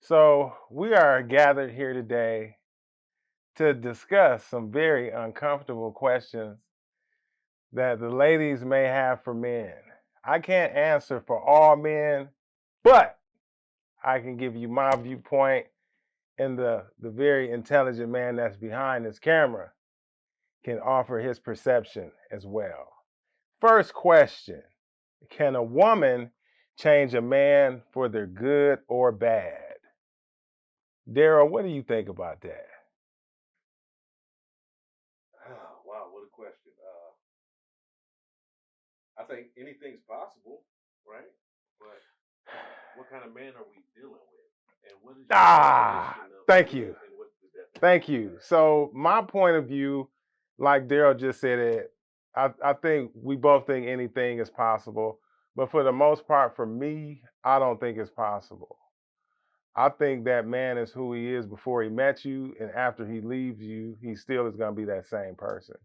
So, we are gathered here today to discuss some very uncomfortable questions that the ladies may have for men. I can't answer for all men, but I can give you my viewpoint, and the very intelligent man that's behind this camera can offer his perception as well. First question: can a woman change a man for their good or bad? Daryl, what do you think about that? Oh, wow, what a question. I think anything's possible, right? But what kind of man are we dealing with? And what is your Ah, definition of thank good you. and what's the Thank definition of you. bad? So my point of view, like Daryl just said it, I think we both think anything is possible. But for the most part, for me, I don't think it's possible. I think that man is who he is before he met you, and after he leaves you, he still is going to be that same person.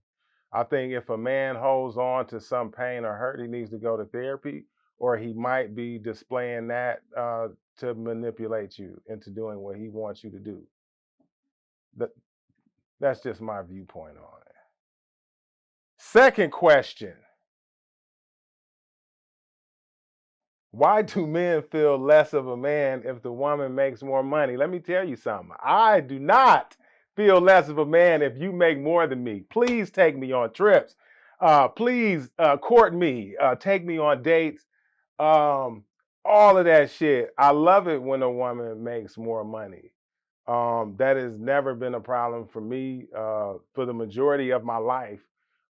I think if a man holds on to some pain or hurt, he needs to go to therapy, or he might be displaying that to manipulate you into doing what he wants you to do. That, that's just my viewpoint on it. Second question: why do men feel less of a man if the woman makes more money? Let me tell you something. I do not feel less of a man if you make more than me. Please take me on trips. Please court me. Take me on dates. Um, all of that shit. I love it when a woman makes more money. That has never been a problem for me. For the majority of my life,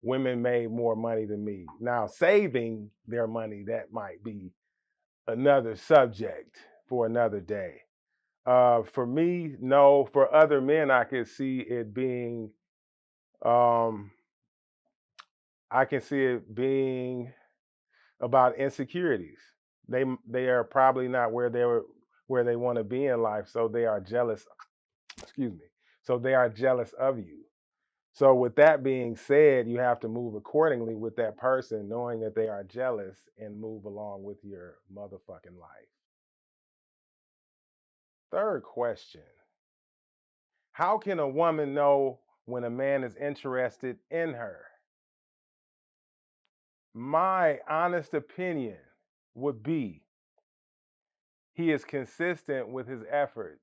women made more money than me. Now, saving their money, that might be another subject for another day. For me, no. For other men, I could see it being, um, I can see it being about insecurities. They are probably not where they want to be in life, so they are jealous. Excuse me. So they are jealous of you. So with that being said, you have to move accordingly with that person, knowing that they are jealous, and move along with your motherfucking life. Third question: how can a woman know when a man is interested in her? My honest opinion would be he is consistent with his efforts.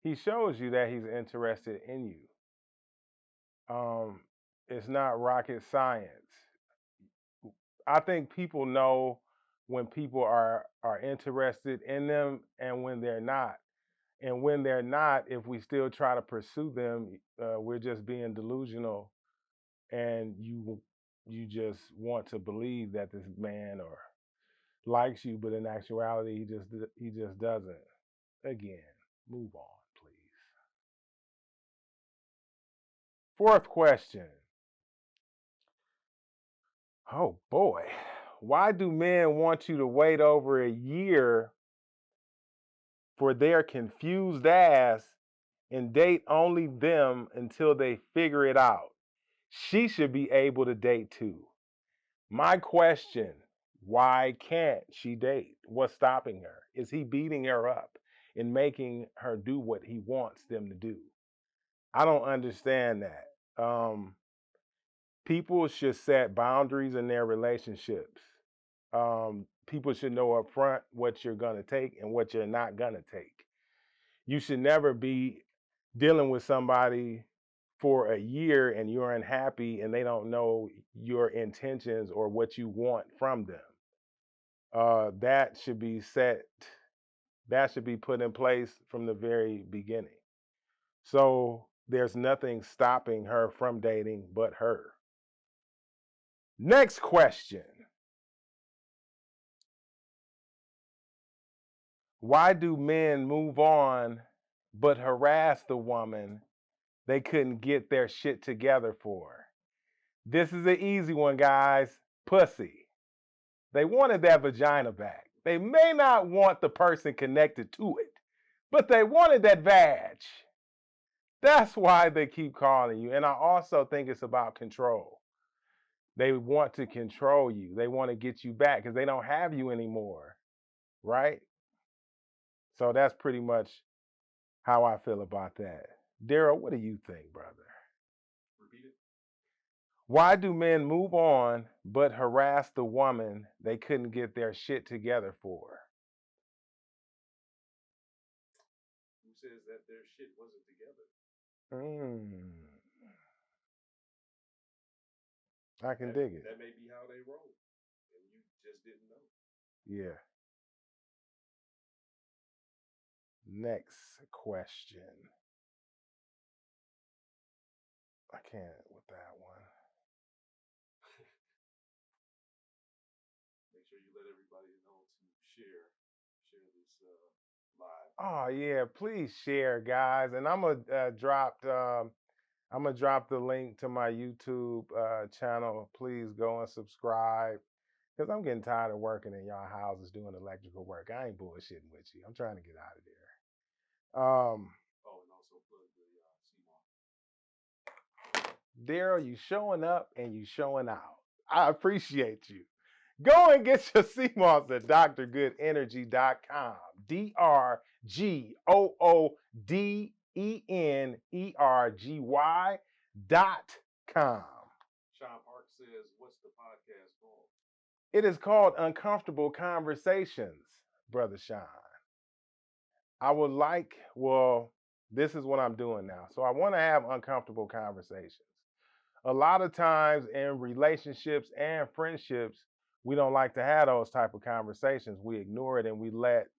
He shows you that he's interested in you. Um, it's not rocket science. I think people know when people are interested in them and when they're not. And when they're not, if we still try to pursue them, we're just being delusional, and you just want to believe that this man or likes you, but in actuality, he just doesn't. Again, move on, please. Fourth question. Oh boy, why do men want you to wait over a year for their confused ass and date only them until they figure it out? She should be able to date too. My question: why can't she date? What's stopping her? Is he beating her up and making her do what he wants them to do? I don't understand that. People should set boundaries in their relationships. People should know up front what you're going to take and what you're not going to take. You should never be dealing with somebody for a year and you're unhappy and they don't know your intentions or what you want from them. That should be set, that should be put in place from the very beginning. So there's nothing stopping her from dating but her. Next question: why do men move on but harass the woman they couldn't get their shit together for? This is an easy one, guys. Pussy. They wanted that vagina back. They may not want the person connected to it, but they wanted that vag. That's why they keep calling you. And I also think it's about control. They want to control you. They want to get you back because they don't have you anymore, right? So that's pretty much how I feel about that. Daryl, what do you think, brother? Repeat it. Why do men move on but harass the woman they couldn't get their shit together for? Who says that their shit wasn't together? I can dig it. That may be how they roll, and you just didn't know. Yeah. Next question. I can't with that one. Make sure you let everybody know to share this live. Oh yeah, please share, guys. And I'm gonna drop the link to my YouTube channel. Please go and subscribe. Because I'm getting tired of working in y'all houses doing electrical work. I ain't bullshitting with you. I'm trying to get out of there. Oh, and also plug the CMOS. Daryl, you showing up and you showing out. I appreciate you. Go and get your CMOS at drgoodenergy.com. drgoodenergy.com. Sean Park says, what's the podcast called? It is called Uncomfortable Conversations, Brother Sean. I would like, this is what I'm doing now. So I want to have uncomfortable conversations. A lot of times in relationships and friendships, we don't like to have those type of conversations. We ignore it and we let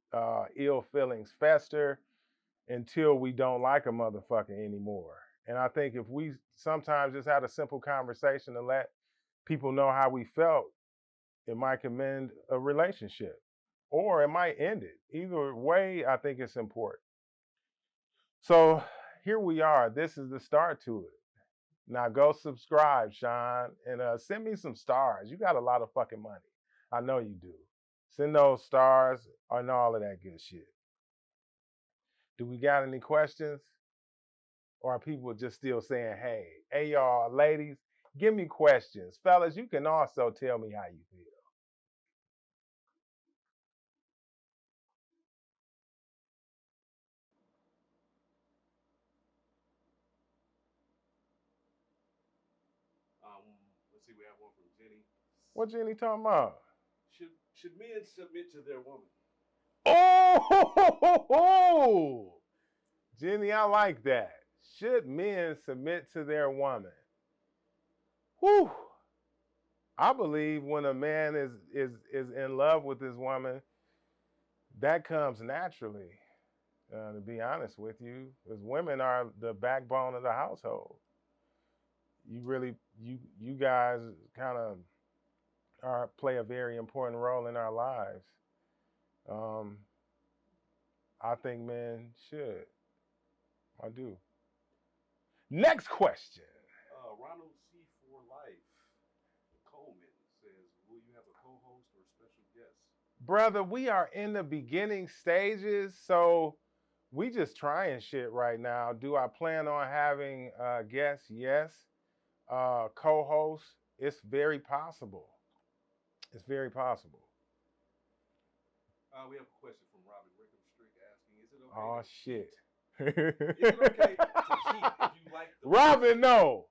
ill feelings fester until we don't like a motherfucker anymore. And I think if we sometimes just had a simple conversation and let people know how we felt, it might commend a relationship or it might end it. Either way, I think it's important. So here we are. This is the start to it. Now go subscribe, Sean, and send me some stars. You got a lot of fucking money. I know you do. Send those stars and all of that good shit. Do we got any questions? Or are people just still saying, hey, y'all, ladies, give me questions. Fellas, you can also tell me how you feel. Let's see, we have one from Jenny. What Jenny talking about? Should men submit to their woman? Oh, Jenny, I like that. Should men submit to their woman? Whew. I believe when a man is in love with his woman, that comes naturally. To be honest with you, because women are the backbone of the household. You guys kind of play a very important role in our lives. I think men should. I do. Next question. Ronald C. for Life Coleman says, will you have a co-host or special guest? Brother, we are in the beginning stages, so we just trying shit right now. Do I plan on having guests? Yes. Co-host? It's very possible. It's very possible. We have a question from Robin Rickhamstrick asking, is it okay Oh, to shit. Is it okay to cheat if you like the Robin, no.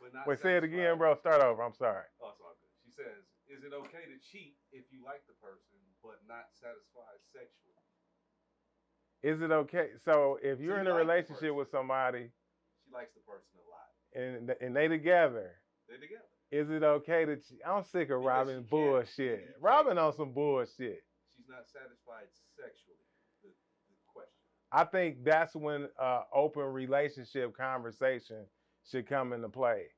But not Wait, say it again, bro. Start over. I'm sorry. Oh, it's all good. She says, is it okay to cheat if you like the person but not satisfied sexually? Is it okay? So if you're in a relationship with somebody, she likes the person a lot, and they together. They're together. Is it okay to cheat? I'm sick of Robin bullshit. Robin on some bullshit. She's not satisfied sexually. The question. I think that's when open relationship conversation should come into play.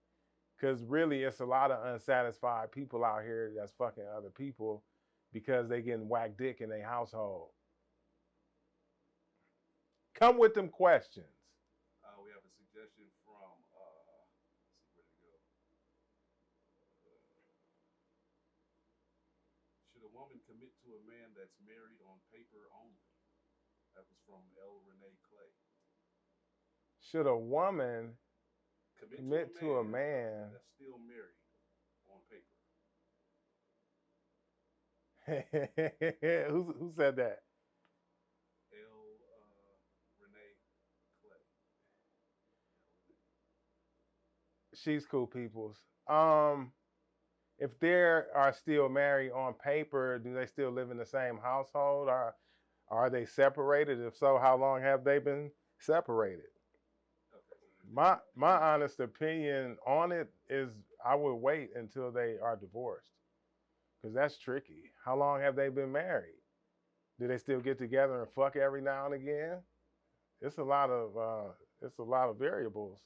Because really, it's a lot of unsatisfied people out here that's fucking other people because they getting whack dick in their household. Come with them questions. We have a suggestion from, let's see, where to go? Should a woman commit to a man that's married on paper only? That was from L. Renee Clay. Should a woman commit to a man that's still married on paper? Who said that? She's cool, peoples. If they are still married on paper, do they still live in the same household, or are they separated? If so, how long have they been separated? My honest opinion on it is I would wait until they are divorced, because that's tricky. How long have they been married? Do they still get together and fuck every now and again? It's a lot of variables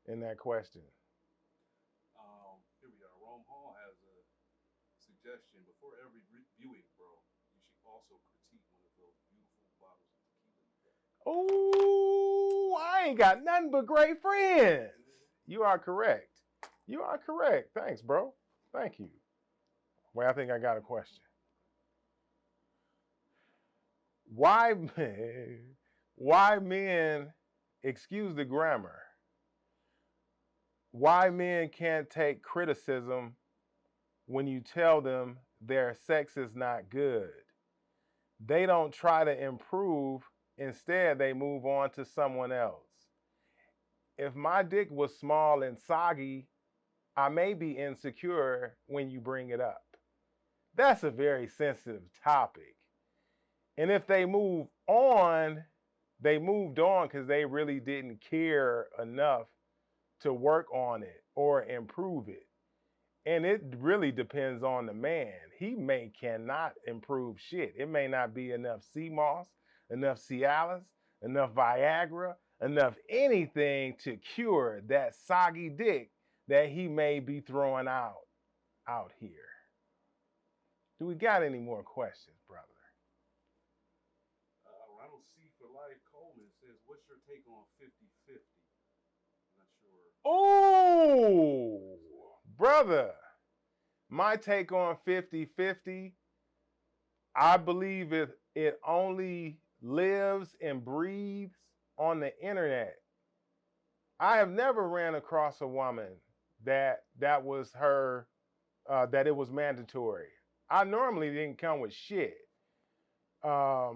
in that question. Here we are. Rome Hall has a suggestion. Before every viewing, bro, you should also critique one of those beautiful bottles of tequila you got. Oh, I ain't got nothing but great friends. You are correct. You are correct. Thanks, bro. Thank you. Well, I think I got a question. Why, why men, excuse the grammar, why men can't take criticism when you tell them their sex is not good? They don't try to improve. Instead, they move on to someone else. If my dick was small and soggy, I may be insecure when you bring it up. That's a very sensitive topic. And if they move on, they moved on because they really didn't care enough to work on it or improve it. And it really depends on the man. He cannot improve shit. It may not be enough sea moss, enough Cialis, enough Viagra, enough anything to cure that soggy dick that he may be throwing out here. Do we got any more questions, brother? Ronald C. for Life Coleman says, what's your take on 50-50? I'm not sure. Oh, brother. My take on 50-50, I believe it only lives and breathes on the internet. I have never ran across a woman that was her, that it was mandatory. I normally didn't come with shit. For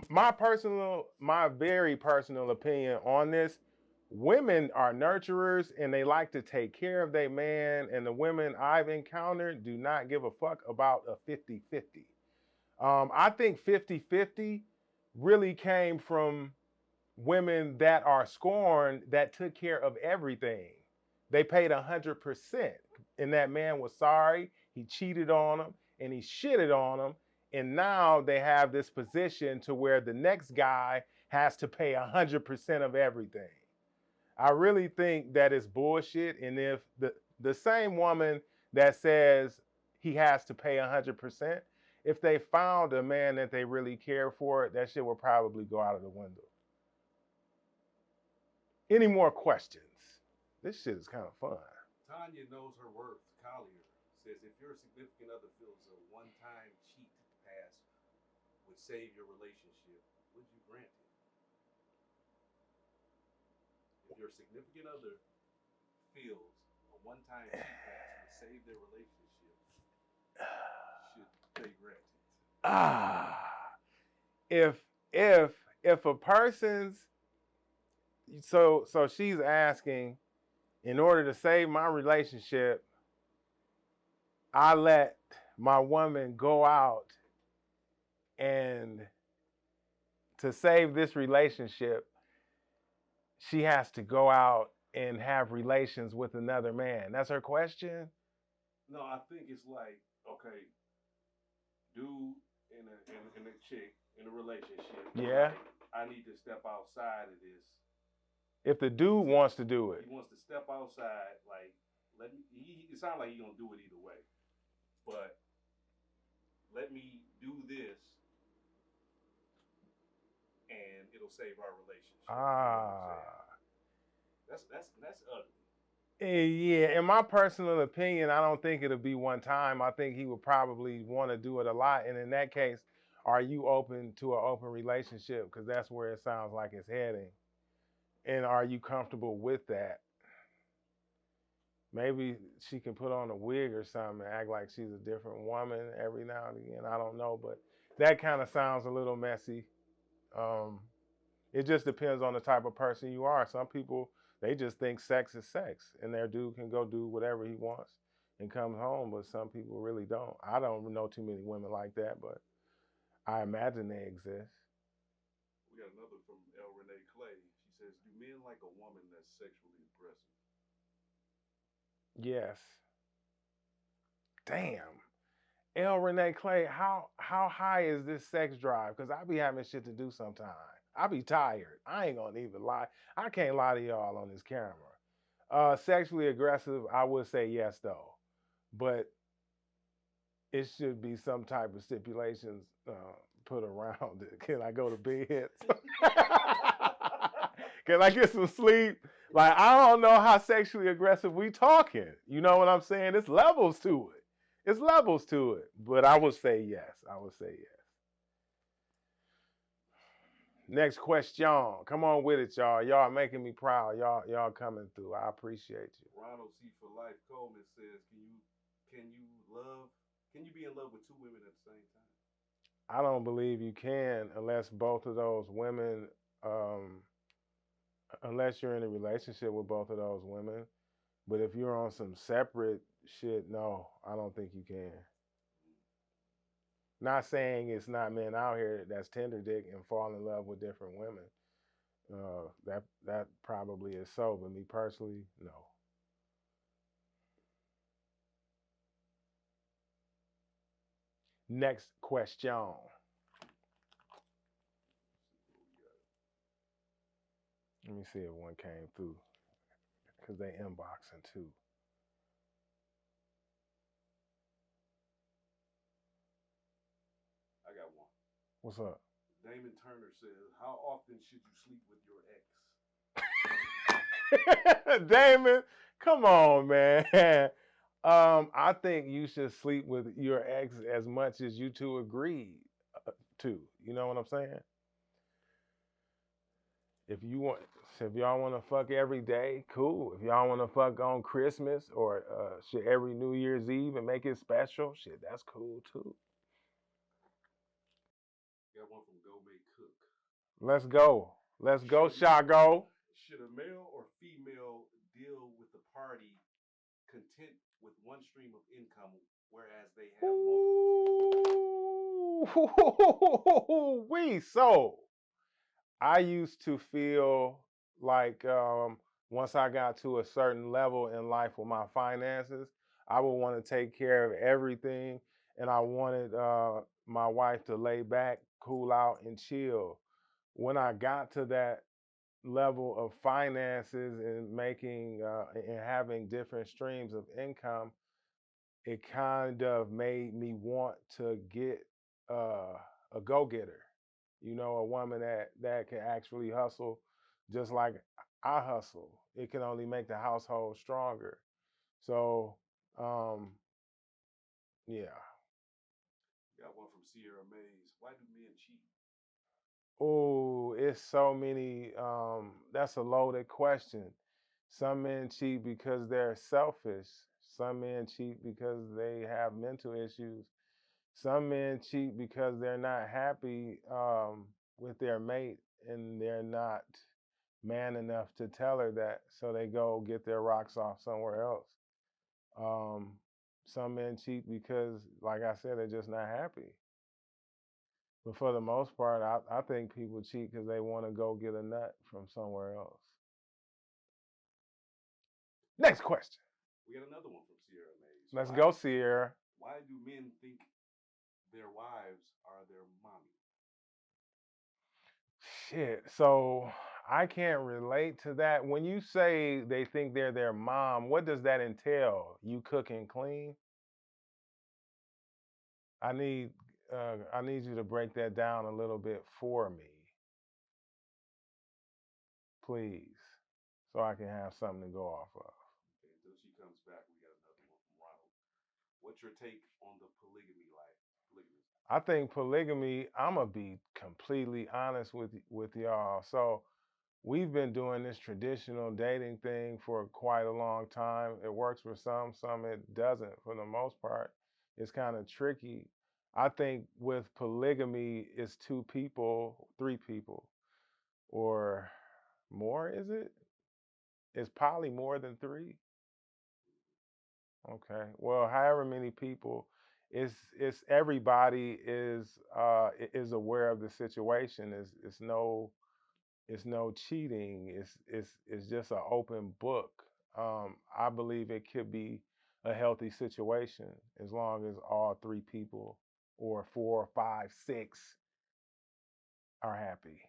my very personal opinion on this, women are nurturers and they like to take care of their man, and the women I've encountered do not give a fuck about a 50-50. I think 50-50 really came from women that are scorned that took care of everything. They paid 100%, and that man was sorry. He cheated on them and he shitted on them, and now they have this position to where the next guy has to pay 100% of everything. I really think that is bullshit. And if the same woman that says he has to pay 100%, if they found a man that they really care for, that shit will probably go out of the window. Any more questions? This shit is kind of fun. Tanya knows her worth. Collier says, if your significant other feels a one-time cheat pass would save your relationship, would you grant it? If your significant other feels a one-time cheat pass would save their relationship, should they grant it? If a person's so she's asking, in order to save my relationship, I let my woman go out, and to save this relationship, she has to go out and have relations with another man. That's her question? No, I think it's like, okay, dude and a chick in a relationship. Yeah. Like, I need to step outside of this. If the dude wants to do it. He wants to step outside, like, it sounds like he's going to do it either way. But let me do this, and it'll save our relationship. You know that's ugly. Yeah, in my personal opinion, I don't think it'll be one time. I think he would probably want to do it a lot. And in that case, are you open to an open relationship? Because that's where it sounds like it's heading. And are you comfortable with that? Maybe she can put on a wig or something and act like she's a different woman every now and again. I don't know, but that kind of sounds a little messy. It just depends on the type of person you are. Some people They just think sex is sex, and their dude can go do whatever he wants and come home. But some people really don't. I don't know too many women like that, but I imagine they exist. We got another from L. Renee Clay. She says, "Do men like a woman that's sexually aggressive?" Yes. Damn. L. Renee Clay, how high is this sex drive? Because I be having shit to do sometimes. I be tired. I ain't gonna even lie. I can't lie to y'all on this camera. Sexually aggressive, I would say yes though, but it should be some type of stipulations put around it. Can I go to bed? Can I get some sleep? Like I don't know how sexually aggressive we talking. You know what I'm saying? It's levels to it. It's levels to it. But I would say yes. I would say yes. Next question. Come on with it, y'all. Y'all making me proud. Y'all coming through. I appreciate you. Ronald C. for Life Coleman says, can you be in love with two women at the same time?" I don't believe you can unless both of those women, um, unless you're in a relationship with both of those women. But if you're on some separate shit, no, I don't think you can. Not saying it's not men out here that's tender dick and fall in love with different women. That probably is so, but me personally, no. Next question. Let me see if one came through because they inboxing too. I got one. What's up? Damon Turner says, "How often should you sleep with your ex?" Damon, come on, man. I think you should sleep with your ex as much as you two agreed to. You know what I'm saying? If you want, if y'all want to fuck every day, cool. If y'all want to fuck on Christmas or shit every New Year's Eve and make it special, shit, that's cool too. Got one from Go Make Cook. Let's go. Let's go, Shago. Should a male or female deal with the party content with one stream of income, whereas they have multiple? Ooh, we so. I used to feel like once I got to a certain level in life with my finances, I would want to take care of everything, and I wanted my wife to lay back, cool out, and chill. When I got to that level of finances and making and having different streams of income, it kind of made me want to get uh, a go-getter. You know, a woman that can actually hustle, just like I hustle. It can only make the household stronger. So, um, yeah. Got one from Sierra Mays. Why do men cheat? Oh, it's so many. That's a loaded question. Some men cheat because they're selfish. Some men cheat because they have mental issues. Some men cheat because they're not happy with their mate and they're not man enough to tell her that, so they go get their rocks off somewhere else. Um, some men cheat because, like I said, they're just not happy. But for the most part, I think people cheat because they want to go get a nut from somewhere else. Next question. We got another one from Sierra Mays. Let's go, Sierra. Why do men think their wives are their mommy? Shit. So I can't relate to that. When you say they think they're their mom, what does that entail? You cook and clean? I need I need you to break that down a little bit for me, please, so I can have something to go off of. Okay, until she comes back, we got another one from Ronald. What's your take on the polygamy life? Polygamy. I think polygamy, I'm gonna be completely honest with y'all. So we've been doing this traditional dating thing for quite a long time. It works for some it doesn't for the most part. It's kind of tricky. I think with polygamy, it's two people, three people, or more, is it? Is poly more than 3? Okay. Well, however many people, it's everybody is aware of the situation. It's no cheating. It's just an open book. I believe it could be a healthy situation as long as all 3 people or 4, 5, 6 are happy.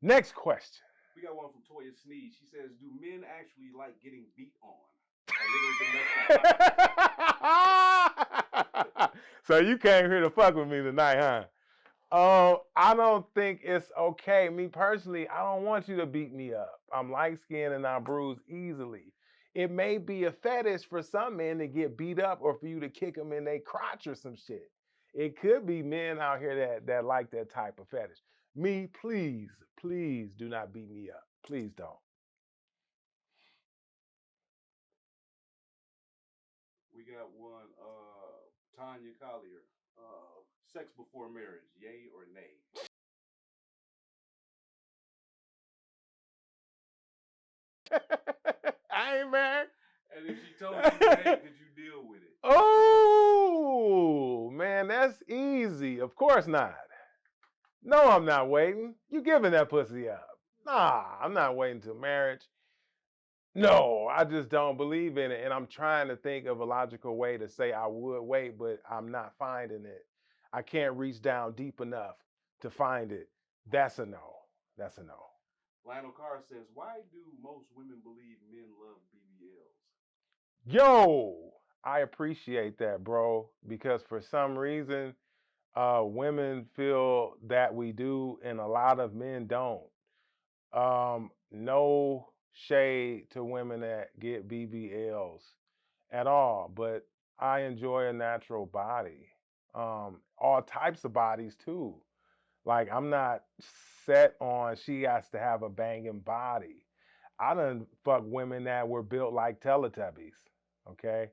Next question. We got one from Toya Sneed. She says, "Do men actually like getting beat on? A little domestic violence." So you came here to fuck with me tonight, huh? I don't think it's okay. Me personally, I don't want you to beat me up. I'm light skinned and I bruise easily. It may be a fetish for some men to get beat up or for you to kick them in their crotch or some shit. It could be men out here that like that type of fetish. Me, please, please do not beat me up. Please don't. We got one, Tanya Collier. Sex before marriage, yay or nay? I ain't married. And if she told you nay, could you deal with it? Oh, man, that's easy. Of course not. No, I'm not waiting. You giving that pussy up. Nah, I'm not waiting till marriage. No, I just don't believe in it. And I'm trying to think of a logical way to say I would wait, but I'm not finding it. I can't reach down deep enough to find it. That's a no. That's a no. Lionel Carr says, "Why do most women believe men love BBLs?" Yo, I appreciate that, bro, because for some reason, women feel that we do, and a lot of men don't. No shade to women that get BBLs at all, but I enjoy a natural body. All types of bodies too. Like I'm not set on she has to have a banging body. I done fuck women that were built like Teletubbies. Okay,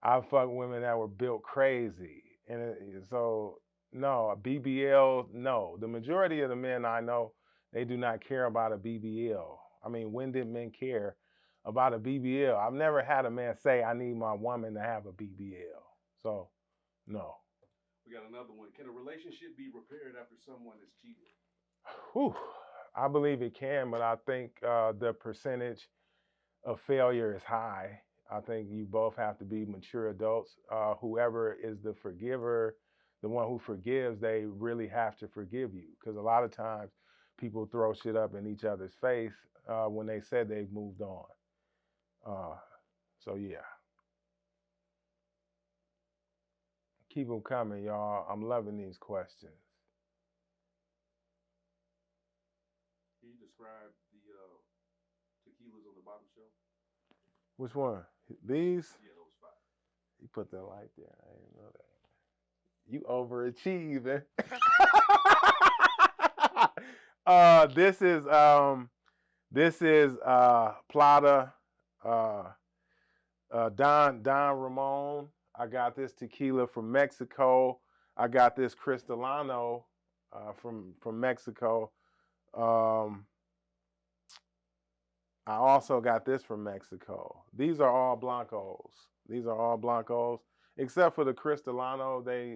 I fuck women that were built crazy, and so no, a BBL. No, the majority of the men I know, they do not care about a BBL. I mean, when did men care about a BBL? I've never had a man say I need my woman to have a BBL. So no. We got another one. Can a relationship be repaired after someone has cheated? Whew, I believe it can, but I think the percentage of failure is high. I think you both have to be mature adults. Whoever is the forgiver, the one who forgives, they really have to forgive you. Because a lot of times people throw shit up in each other's face when they said they've moved on. Uh, so, yeah, keep them coming, y'all. I'm loving these questions. Can you describe the tequilas on the bottom shelf? Which one? These? Yeah, those 5. You put that light there. I didn't know that. You overachieving. This is Plata Don Ramon. I got this tequila from Mexico. I got this Cristalano from Mexico. Um, I also got this from Mexico. These are all blancos. These are all blancos, except for the Cristalano. They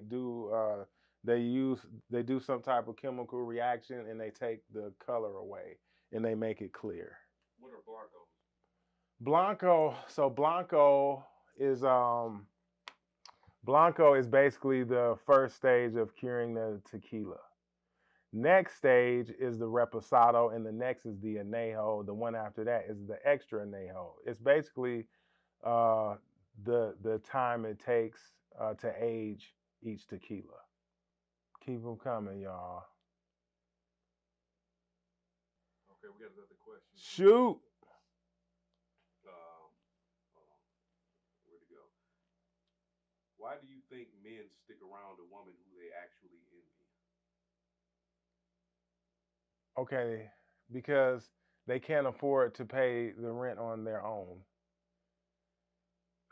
do some type of chemical reaction and they take the color away and they make it clear. What are blancos? So Blanco is basically the first stage of curing the tequila. Next stage is the reposado, and the next is the anejo. The one after that is the extra anejo. It's basically uh, the time it takes to age each tequila. Keep them coming, y'all. Okay, we got another question. Shoot. Hold on. Where'd it go? Why do you think men stick around a woman who they actually envy? Okay, because they can't afford to pay the rent on their own.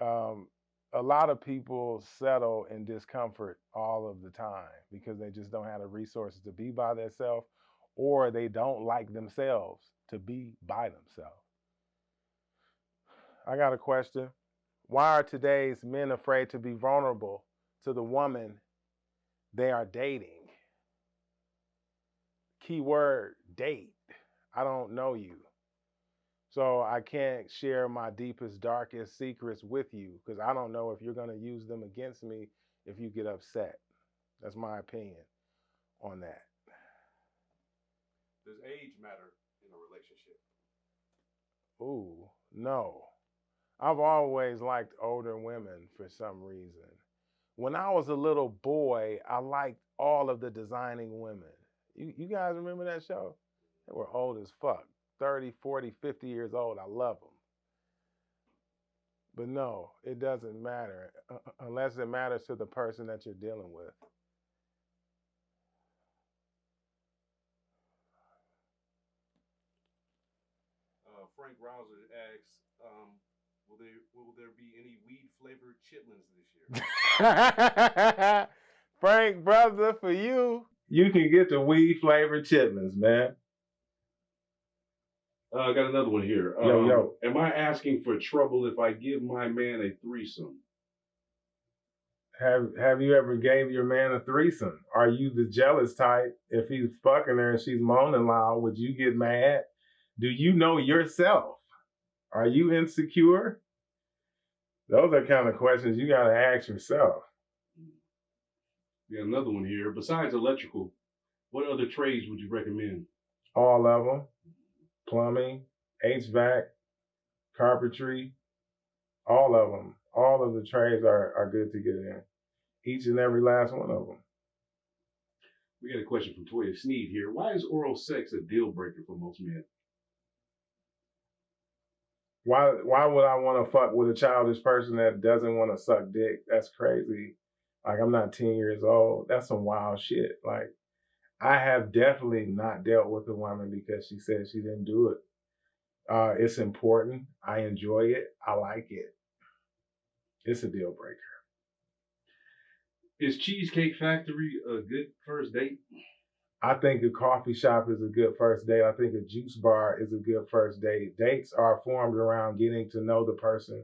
Um, a lot of people settle in discomfort all of the time because they just don't have the resources to be by themselves or they don't like themselves to be by themselves. I got a question. Why are today's men afraid to be vulnerable to the woman they are dating? Keyword date. I don't know you. So I can't share my deepest, darkest secrets with you because I don't know if you're going to use them against me if you get upset. That's my opinion on that. Does age matter in a relationship? Ooh, no. I've always liked older women for some reason. When I was a little boy, I liked all of the designing women. You guys remember that show? They were old as fuck. 30, 40, 50 years old. I love them. But no, it doesn't matter unless it matters to the person that you're dealing with. Frank Rouser asks, will there be any weed flavored chitlins this year? Frank, brother, for you, you can get the weed flavored chitlins, man. I got another one here. Yo. Am I asking for trouble if I give my man a threesome? Have you ever gave your man a threesome? Are you the jealous type? If he's fucking her and she's moaning loud, would you get mad? Do you know yourself? Are you insecure? Those are kind of questions you got to ask yourself. We got another one here. Besides electrical, what other trades would you recommend? All of them. Plumbing, HVAC, carpentry, all of them. All of the trades are good to get in. Each and every last one of them. We got a question from Toya Sneed here. Why is oral sex a deal breaker for most men? Why would I want to fuck with a childish person that doesn't want to suck dick? That's crazy. Like, I'm not 10 years old. That's some wild shit. Like, I have definitely not dealt with a woman because she said she didn't do it. It's important. I enjoy it. I like it. It's a deal breaker. Is Cheesecake Factory a good first date? I think a coffee shop is a good first date. I think a juice bar is a good first date. Dates are formed around getting to know the person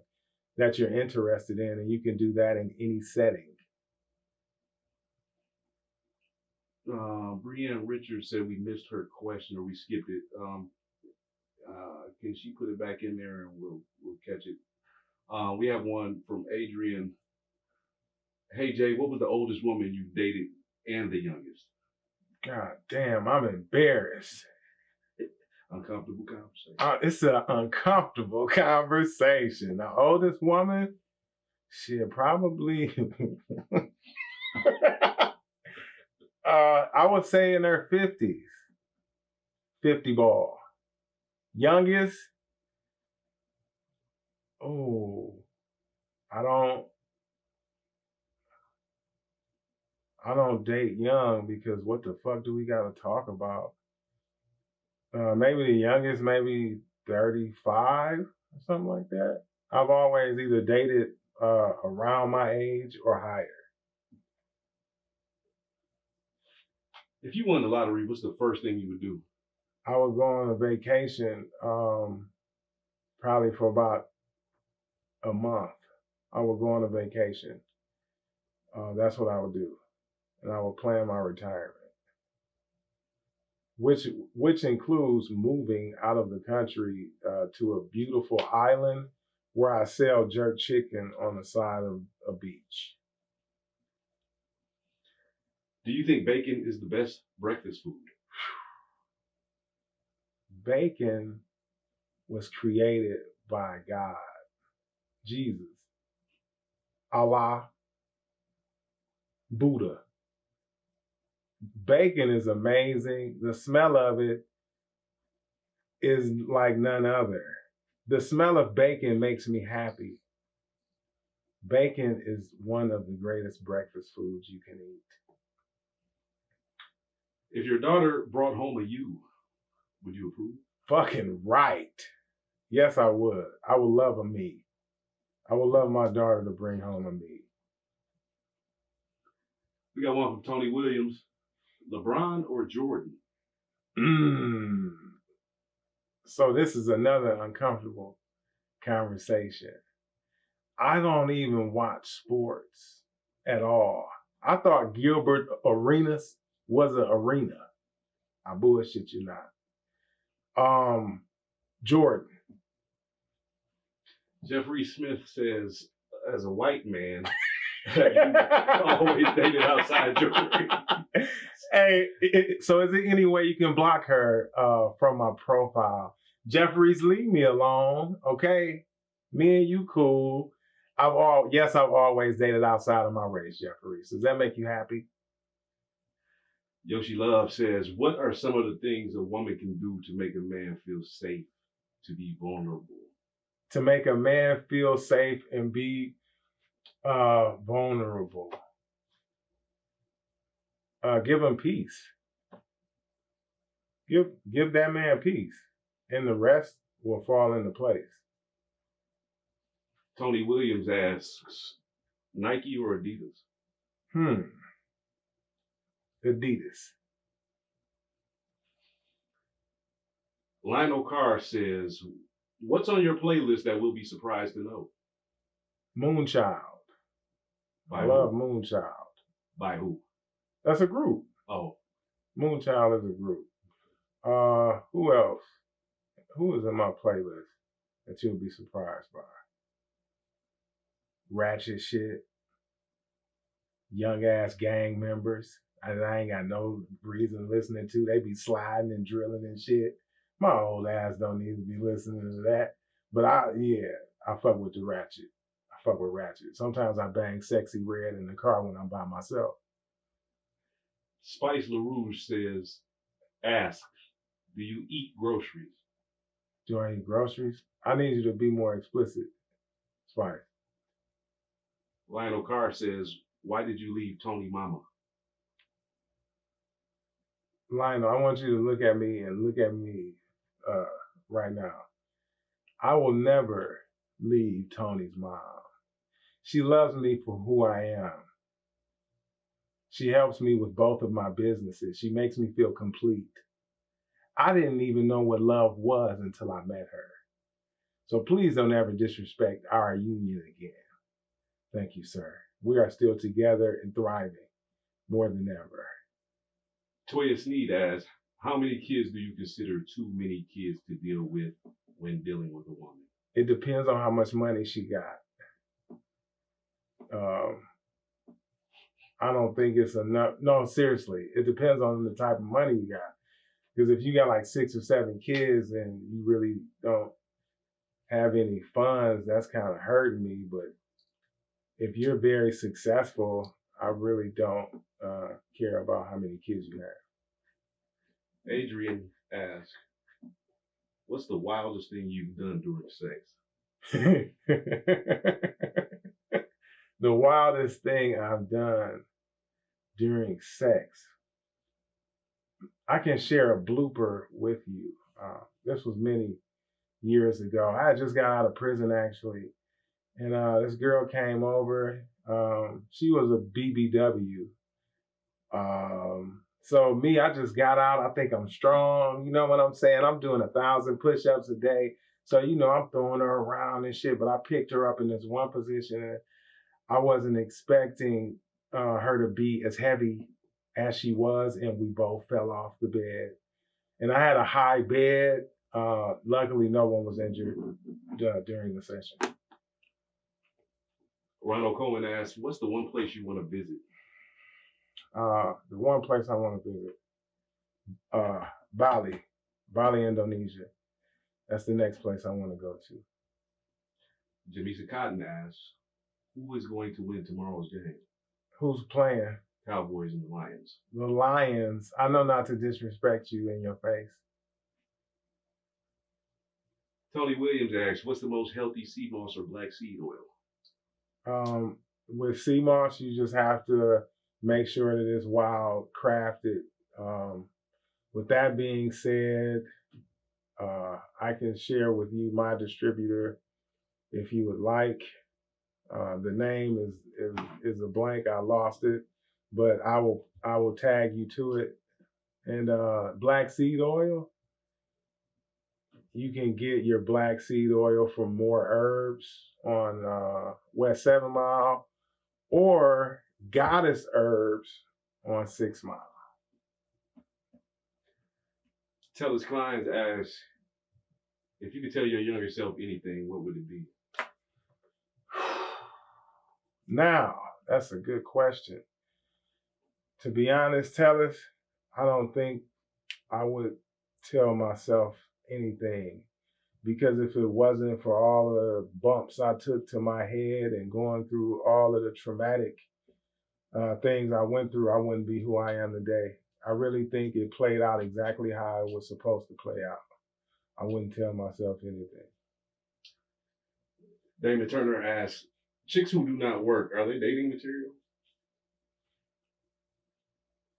that you're interested in, and you can do that in any setting. Brienne Richards said we missed her question or we skipped it. Can she put it back in there and we'll catch it? We have one from Adrian. Hey Jay, what was the oldest woman you've dated and the youngest? God damn, I'm embarrassed. Uncomfortable conversation. It's an uncomfortable conversation. The oldest woman, she'll probably I would say in her 50s. 50 ball. Youngest, I don't date young because what the fuck do we gotta talk about? Maybe the youngest, maybe 35 or something like that. I've always either dated around my age or higher. If you won the lottery, what's the first thing you would do? I would go on a vacation probably for about a month. I would go on a vacation. That's what I would do. And I would plan my retirement, which includes moving out of the country to a beautiful island where I sell jerk chicken on the side of a beach. Do you think bacon is the best breakfast food? Bacon was created by God, Jesus, Allah, Buddha. Bacon is amazing. The smell of it is like none other. The smell of bacon makes me happy. Bacon is one of the greatest breakfast foods you can eat. If your daughter brought home a you, would you approve? Fucking right. Yes, I would. I would love a me. I would love my daughter to bring home a me. We got one from Tony Williams. LeBron or Jordan? So this is another uncomfortable conversation. I don't even watch sports at all. I thought Gilbert Arenas was an arena. I bullshit you not. Jordan. Jeffrey Smith says, as a white man, you always dated outside your race. Hey, so is there any way you can block her from my profile? Jeffries, leave me alone, okay? Me and you cool. I've always dated outside of my race, Jeffries. Does that make you happy? Yoshi Love says, what are some of the things a woman can do to make a man feel safe, to be vulnerable? To make a man feel safe and be vulnerable. Give him peace. Give that man peace, and the rest will fall into place. Tony Williams asks, Nike or Adidas? Adidas. Lionel Carr says, what's on your playlist that we'll be surprised to know? Moonchild. I love Moonchild. By who? That's a group. Oh. Moonchild is a group. Who else? Who is in my playlist that you'll be surprised by? Ratchet shit. Young ass gang members. I ain't got no reason listening to. They be sliding and drilling and shit. My old ass don't need to be listening to that. But I fuck with the ratchet. I fuck with ratchet. Sometimes I bang Sexy Red in the car when I'm by myself. Spice LaRouge says, ask, do you eat groceries? Do I eat groceries? I need you to be more explicit, Spice. Lionel Carr says, why did you leave Tony Mama? Lionel, I want you to look at me right now. I will never leave Tony's mom. She loves me for who I am. She helps me with both of my businesses. She makes me feel complete. I didn't even know what love was until I met her. So please don't ever disrespect our union again. Thank you, sir. We are still together and thriving more than ever. Toya Sneed asks, how many kids do you consider too many kids to deal with when dealing with a woman? It depends on how much money she got. I don't think it's enough. No, seriously, it depends on the type of money you got. Because if you got like 6 or 7 kids and you really don't have any funds, that's kind of hurting me. But if you're very successful, I really don't care about how many kids you have. Adrian asks, what's the wildest thing you've done during sex? The wildest thing I've done during sex. I can share a blooper with you. This was many years ago. I had just got out of prison, actually. And this girl came over. She was a BBW. So me, I just got out. I think I'm strong. You know what I'm saying? I'm doing 1,000 push-ups a day. So, I'm throwing her around and shit. But I picked her up in this one position. And I wasn't expecting her to be as heavy as she was. And we both fell off the bed. And I had a high bed. Luckily, no one was injured during the session. Ronald Cohen asks, what's the one place you want to visit? The one place I want to visit, Bali, Indonesia. That's the next place I want to go to. Jamisa Cotton asks, who is going to win tomorrow's game? Who's playing? Cowboys and the Lions. The Lions. I know not to disrespect you in your face. Tony Williams asks, what's the most healthy sea moss or black seed oil? With sea moss, you just have to make sure that it's wild crafted. With that being said, I can share with you my distributor if you would like. The name is a blank. I lost it, but I will tag you to it. And black seed oil, you can get your black seed oil from More Herbs on West 7 Mile or Goddess Herbs on 6 Mile. Tell his clients as if you could tell your younger self anything, what would it be? Now, that's a good question. To be honest, Tellis, I don't think I would tell myself anything, because if it wasn't for all the bumps I took to my head and going through all of the traumatic things I went through, I wouldn't be who I am today. I really think it played out exactly how it was supposed to play out. I wouldn't tell myself anything. Damon Turner asks, chicks who do not work, are they dating material?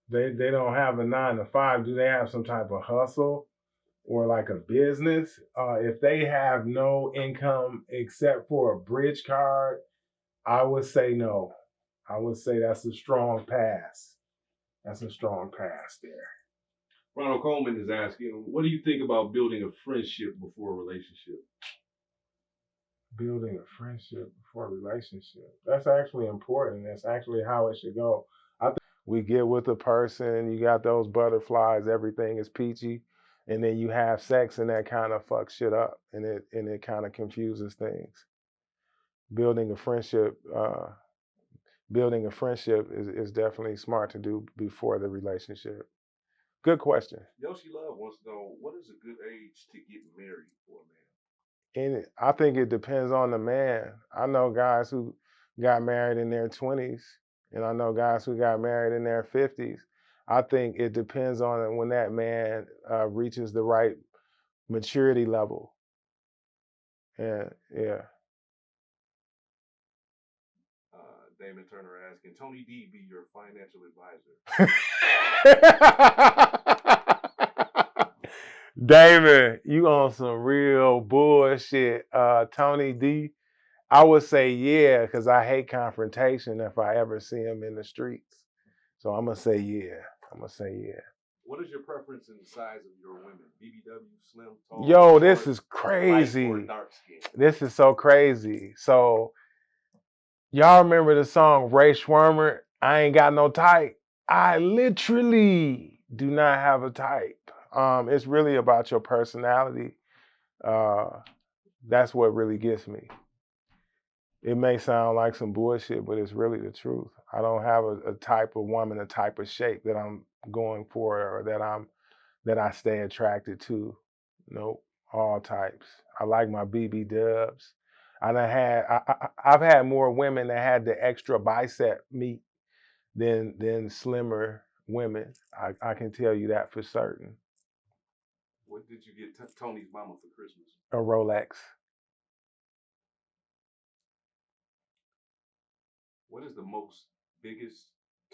They don't have a 9 to 5. Do they have some type of hustle or like a business? If they have no income except for a bridge card, I would say no. I would say that's a strong pass. That's a strong pass there. Ronald Coleman is asking, what do you think about building a friendship before a relationship? Building a friendship before a relationship. That's actually important. That's actually how it should go. I think we get with a person, you got those butterflies, everything is peachy, and then you have sex and that kind of fucks shit up, and it kind of confuses things. Building a friendship is definitely smart to do before the relationship. Good question. Yoshi Love wants to know, what is a good age to get married for a man? And I think it depends on the man. I know guys who got married in their 20s, and I know guys who got married in their 50s. I think it depends on when that man reaches the right maturity level. And yeah. Damon Turner asking, Tony D be your financial advisor? Damon, you on some real bullshit. Tony D, I would say yeah, because I hate confrontation if I ever see him in the streets. So I'm going to say yeah. What is your preference in the size of your women? BBW, slim, tall? Yo, short, this is crazy. light, or dark skin? This is so crazy. So y'all remember the song Ray Schwimmer, I Ain't Got No Type? I literally do not have a type. It's really about your personality. That's what really gets me. It may sound like some bullshit, but it's really the truth. I don't have a type of woman, a type of shape that I'm going for or that I stay attracted to. Nope, all types. I like my BB dubs. I've had more women that had the extra bicep meat than slimmer women. I can tell you that for certain. What did you get Tony's mama for Christmas? A Rolex. What is the biggest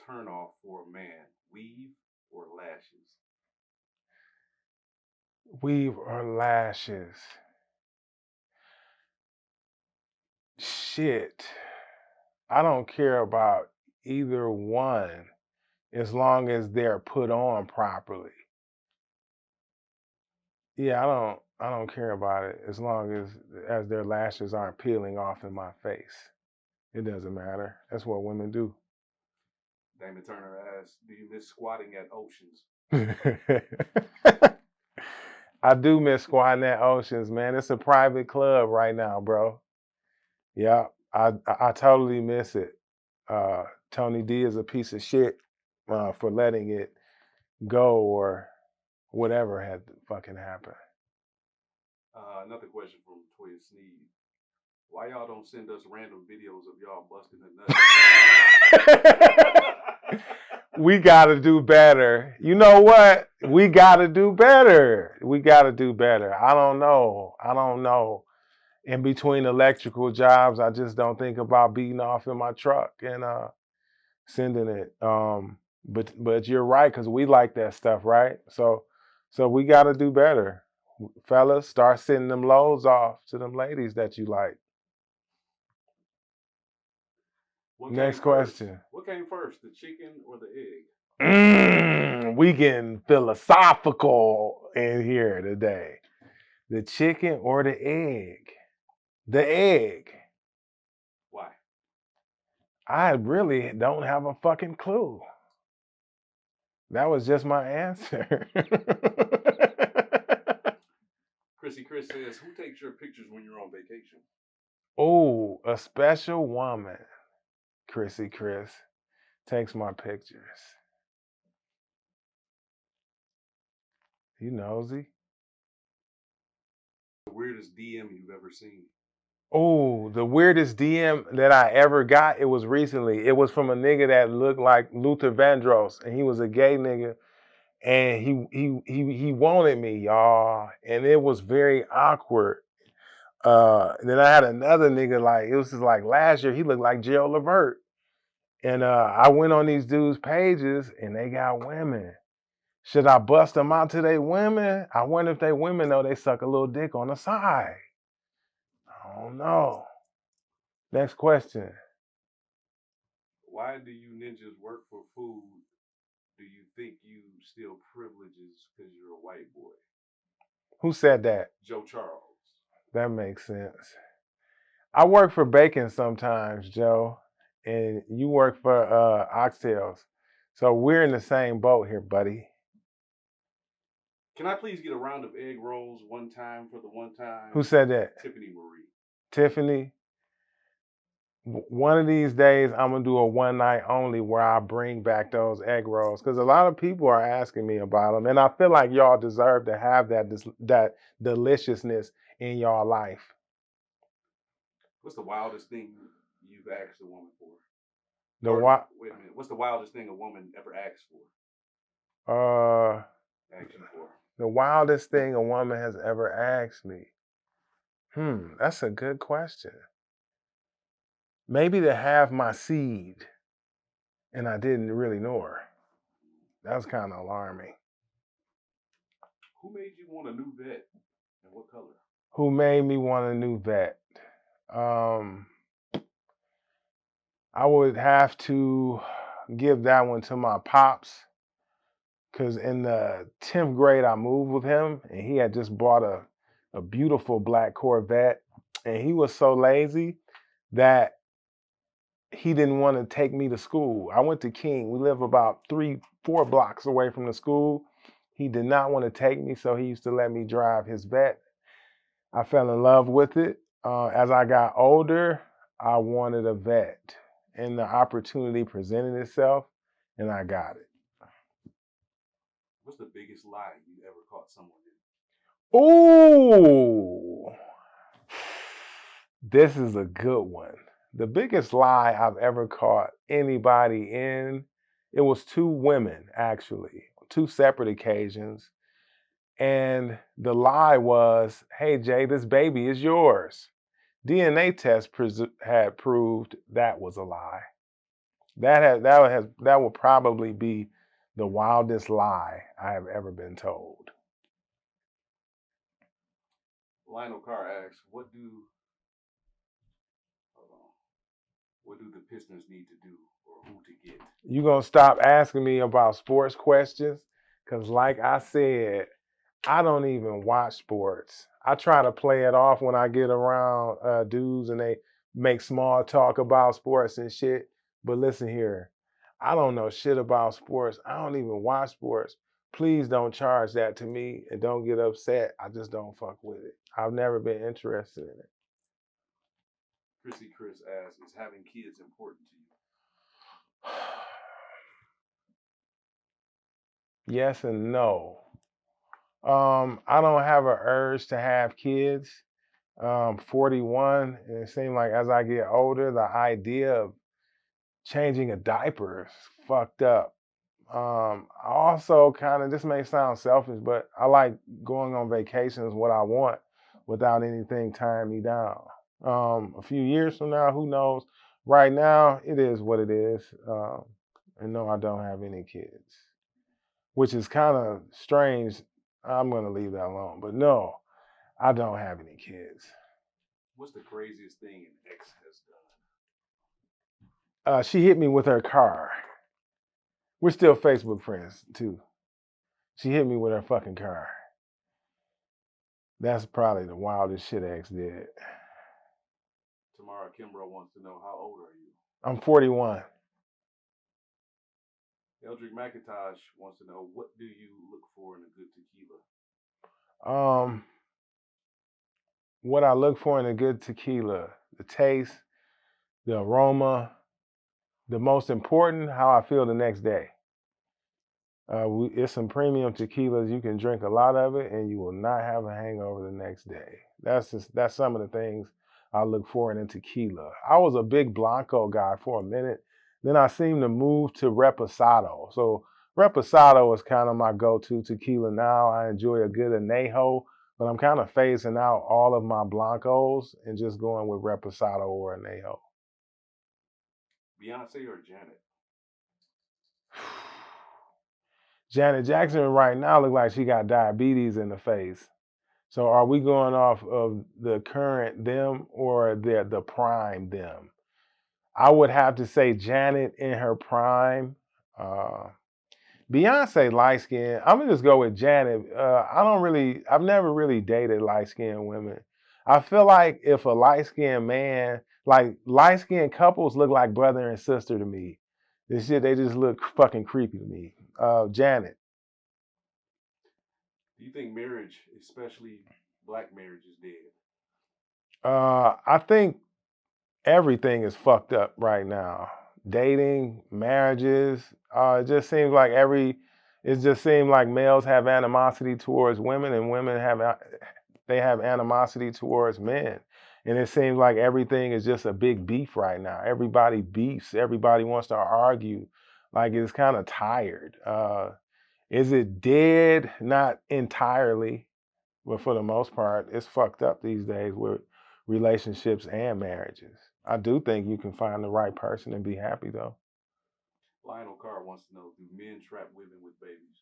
turnoff for a man? Weave or lashes? Weave or lashes? Shit. I don't care about either one as long as they're put on properly. Yeah, I don't care about it as long as their lashes aren't peeling off in my face. It doesn't matter. That's what women do. Damon Turner asks, do you miss squatting at Oceans? I do miss squatting at Oceans, man. It's a private club right now, bro. Yeah, I totally miss it. Tony D is a piece of shit for letting it go or whatever had to fucking happen. Another question from Toya Sneed. Why y'all don't send us random videos of y'all busting a nut? We got to do better. You know what? We got to do better. I don't know. In between electrical jobs, I just don't think about beating off in my truck and sending it. But you're right, because we like that stuff, right? So we got to do better. Fellas, start sending them loads off to them ladies that you like. Next question. What came first, the chicken or the egg? We getting philosophical in here today. The chicken or the egg? The egg. Why? I really don't have a fucking clue. That was just my answer. Chrissy Chris says, who takes your pictures when you're on vacation? Oh, a special woman, Chrissy Chris, takes my pictures. You nosy? The weirdest DM you've ever seen? Oh, the weirdest DM that I ever got, it was recently. It was from a nigga that looked like Luther Vandross, and he was a gay nigga, and he wanted me, y'all, and it was very awkward. And then I had another nigga, like, it was just like last year, he looked like Gerald Levert. And I went on these dudes' pages and they got women. Should I bust them out to they women? I wonder if they women know they suck a little dick on the side. I don't know. Next question. Why do you ninjas work for food? Do you think you steal privileges because you're a white boy? Who said that? Joe Charles. That makes sense. I work for bacon sometimes, Joe, and you work for oxtails. So we're in the same boat here, buddy. Can I please get a round of egg rolls one time for the one time? Who said that? Tiffany Marie. Tiffany. One of these days, I'm gonna do a one night only where I bring back those egg rolls because a lot of people are asking me about them, and I feel like y'all deserve to have that deliciousness in y'all life. What's the wildest thing you've asked a woman for? The Wait a minute. What's the wildest thing a woman ever asked for? Asked you for? The wildest thing a woman has ever asked me. That's a good question. Maybe to have my seed, and I didn't really know her. That was kind of alarming. Who made you want a new vet, and what color? Who made me want a new vet? I would have to give that one to my pops, because in the 10th grade, I moved with him, and he had just bought a beautiful black Corvette, and he was so lazy that he didn't want to take me to school. I went to King. We live about 3-4 blocks away from the school. He did not want to take me, so he used to let me drive his vet. I fell in love with it. As I got older, I wanted a vet, and the opportunity presented itself, and I got it. What's the biggest lie you ever caught someone in? Ooh, this is a good one. The biggest lie I've ever caught anybody in, it was 2 women, actually, 2 separate occasions. And the lie was, hey, Jay, this baby is yours. DNA test had proved that was a lie. That would probably be the wildest lie I have ever been told. Lionel Carr asks, what do the Pistons need to do, or who to get? You gonna stop asking me about sports questions? Because like I said, I don't even watch sports. I try to play it off when I get around dudes and they make small talk about sports and shit. But listen here, I don't know shit about sports. I don't even watch sports. Please don't charge that to me and don't get upset. I just don't fuck with it. I've never been interested in it. Chrissy Chris asks, is having kids important to you? Yes and no. I don't have an urge to have kids. 41, and it seems like as I get older, the idea of changing a diaper is fucked up. I also kind of, this may sound selfish, but I like going on vacations what I want without anything tying me down. A few years from now, who knows? Right now, it is what it is. And no, I don't have any kids, which is kind of strange. I'm going to leave that alone. But no, I don't have any kids. What's the craziest thing an ex has done? She hit me with her car. We're still Facebook friends, too. She hit me with her fucking car. That's probably the wildest shit X did. Tamara Kimbrough wants to know, how old are you? I'm 41. Eldrick McIntosh wants to know, what do you look for in a good tequila? What I look for in a good tequila: the taste, the aroma, the most important, how I feel the next day. It's some premium tequilas. You can drink a lot of it, and you will not have a hangover the next day. That's some of the things I look for in a tequila. I was a big Blanco guy for a minute. Then I seemed to move to Reposado. So Reposado is kind of my go-to tequila now. I enjoy a good añejo, but I'm kind of phasing out all of my Blancos and just going with Reposado or añejo. Beyonce or Janet? Janet Jackson right now look like she got diabetes in the face. So are we going off of the current them or the prime them? I would have to say Janet in her prime. Beyonce light skin. I'm gonna just go with Janet. I've never really dated light skinned women. I feel like if a light skinned man, like light skinned couples look like brother and sister to me. This shit, they just look fucking creepy to me. Janet. Do you think marriage, especially black marriage, is dead? I think everything is fucked up right now. Dating, marriages. It just seems like males have animosity towards women, and women have animosity towards men. And it seems like everything is just a big beef right now. Everybody beefs. Everybody wants to argue. Like it's kind of tired. Is it dead? Not entirely, but for the most part, it's fucked up these days with relationships and marriages. I do think you can find the right person and be happy though. Lionel Carr wants to know, do men trap women with babies?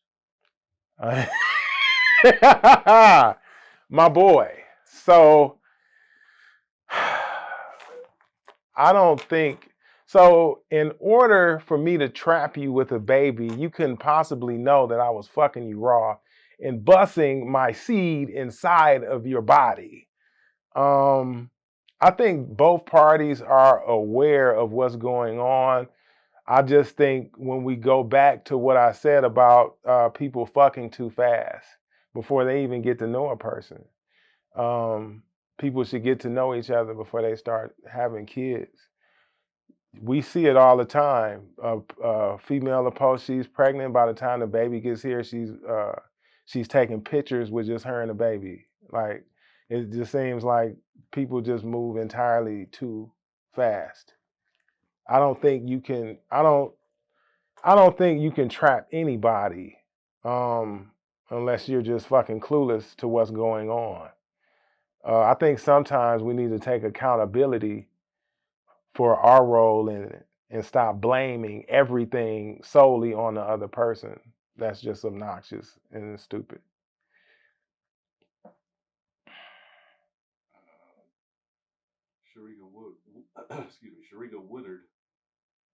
My boy. So I don't think so. In order for me to trap you with a baby, you couldn't possibly know that I was fucking you raw and bussing my seed inside of your body. I think both parties are aware of what's going on. I just think when we go back to what I said about people fucking too fast before they even get to know a person, people should get to know each other before they start having kids. We see it all the time. Female approach, she's pregnant. By the time the baby gets here, she's taking pictures with just her and the baby. Like it just seems like people just move entirely too fast. I don't think you can. I don't think you can trap anybody unless you're just fucking clueless to what's going on. I think sometimes we need to take accountability for our role in it and stop blaming everything solely on the other person. That's just obnoxious and stupid. Sharika Woodard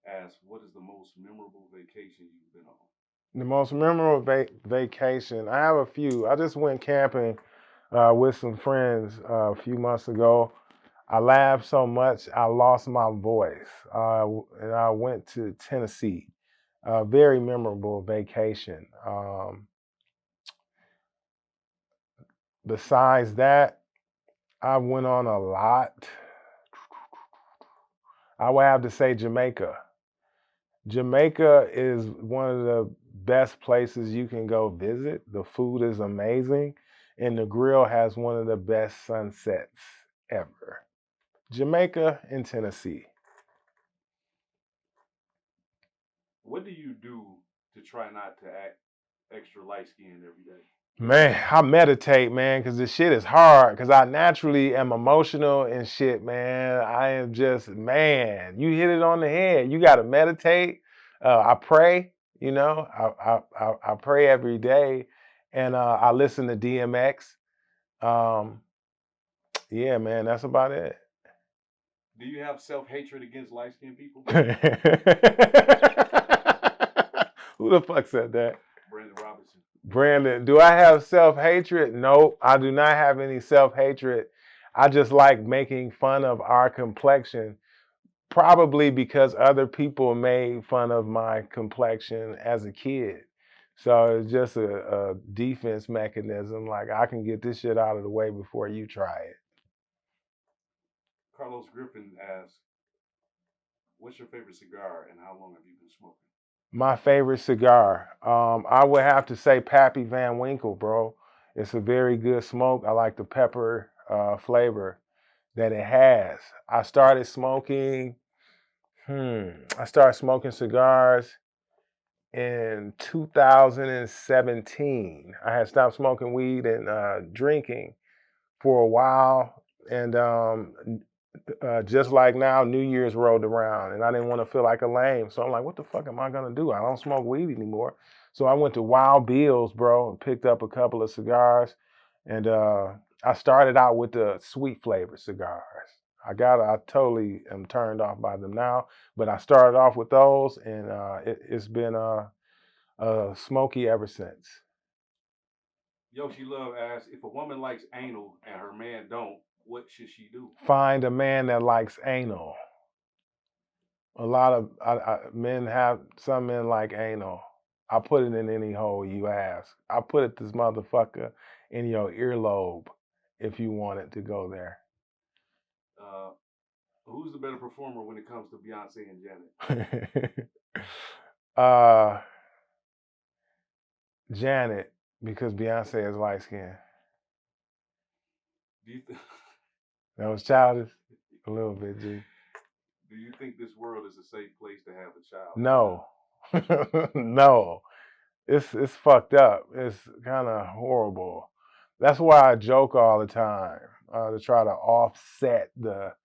asks, what is the most memorable vacation you've been on? The most memorable vacation, I have a few. I just went camping with some friends a few months ago. I laughed so much I lost my voice, and I went to Tennessee. A very memorable vacation. Besides that, I went on a lot. I would have to say Jamaica. Jamaica is one of the best places you can go visit. The food is amazing, and the grill has one of the best sunsets ever. Jamaica and Tennessee. What do you do to try not to act extra light skinned every day? Man, I meditate, man, because this shit is hard. Because I naturally am emotional and shit, man. I am just, man, you hit it on the head. You got to meditate. I pray, I pray every day. And I listen to DMX. Um, yeah, man, that's about it. Do you have self-hatred against light-skinned people? Who the fuck said that? Brandon Robinson. Brandon, do I have self-hatred? No, I do not have any self-hatred. I just like making fun of our complexion, probably because other people made fun of my complexion as a kid. So it's just a defense mechanism. Like, I can get this shit out of the way before you try it. Carlos Griffin asks, "What's your favorite cigar, and how long have you been smoking?" My favorite cigar, I would have to say Pappy Van Winkle, bro. It's a very good smoke. I like the pepper flavor that it has. I started smoking. I started smoking cigars in 2017. I had stopped smoking weed and drinking for a while, and just like now, New Year's rolled around, and I didn't want to feel like a lame. So I'm like, what the fuck am I gonna do? I don't smoke weed anymore. So I went to Wild Bill's, bro, and picked up a couple of cigars, and I started out with the sweet flavor cigars. I totally am turned off by them now, but I started off with those, and it's been smoky ever since. Yoshi Love asks, "If a woman likes anal and her man don't, what should she do?" Find a man that likes anal. A lot of men have, some men like anal. I put it in any hole you ask. I put it this motherfucker in your earlobe if you want it to go there. Who's the better performer when it comes to Beyonce and Janet? Janet, because Beyonce is light skinned. Do you That was childish? A little bit, G. Do you think this world is a safe place to have a child? No. No. It's fucked up. It's kind of horrible. That's why I joke all the time to try to offset the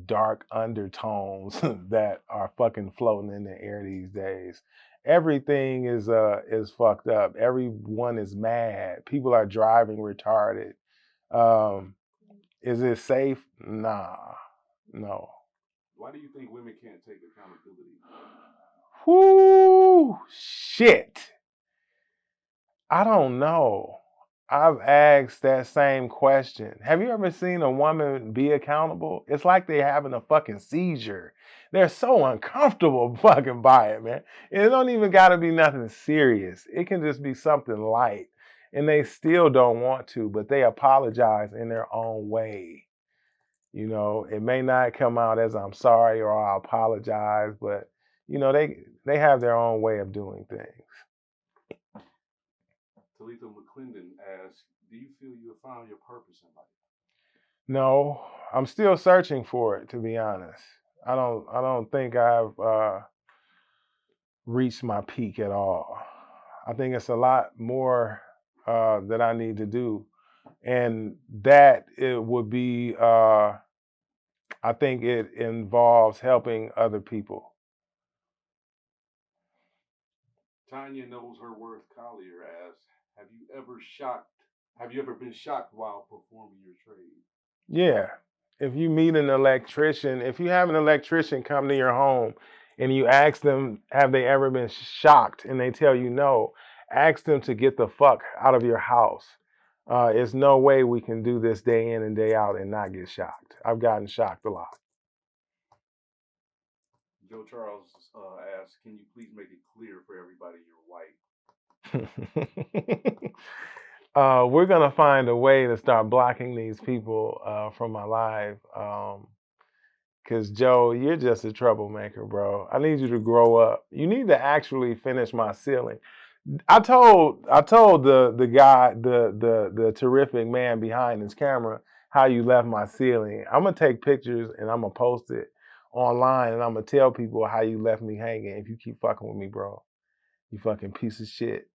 dark undertones that are fucking floating in the air these days. Everything is fucked up. Everyone is mad. People are driving retarded. Is it safe? Nah, no. Why do you think women can't take accountability? Whoo, shit. I don't know. I've asked that same question. Have you ever seen a woman be accountable? It's like they're having a fucking seizure. They're so uncomfortable fucking by it, man. It don't even gotta be nothing serious. It can just be something light. And they still don't want to, but they apologize in their own way. You know, it may not come out as I'm sorry or I apologize, but you know, they have their own way of doing things. Talitha McClendon asks, "Do you feel you have found your purpose in life?" No, I'm still searching for it, to be honest. I don't think I've reached my peak at all. I think it's a lot more that I need to do, and that it would be. I think it involves helping other people. Tanya knows her worth. Collier asks, Have you ever been shocked while performing your trade?" Yeah. If you meet an electrician, if you have an electrician come to your home and you ask them, have they ever been shocked? And they tell you no, ask them to get the fuck out of your house. There's no way we can do this day in and day out and not get shocked. I've gotten shocked a lot. Joe Charles asks, "Can you please make it clear for everybody you're white?" We're gonna find a way to start blocking these people from my life. Cause Joe, you're just a troublemaker, bro. I need you to grow up. You need to actually finish my ceiling. I told the guy, the terrific man behind his camera, how you left my ceiling. I'm gonna take pictures and I'm gonna post it online and I'm gonna tell people how you left me hanging if you keep fucking with me, bro. You fucking piece of shit.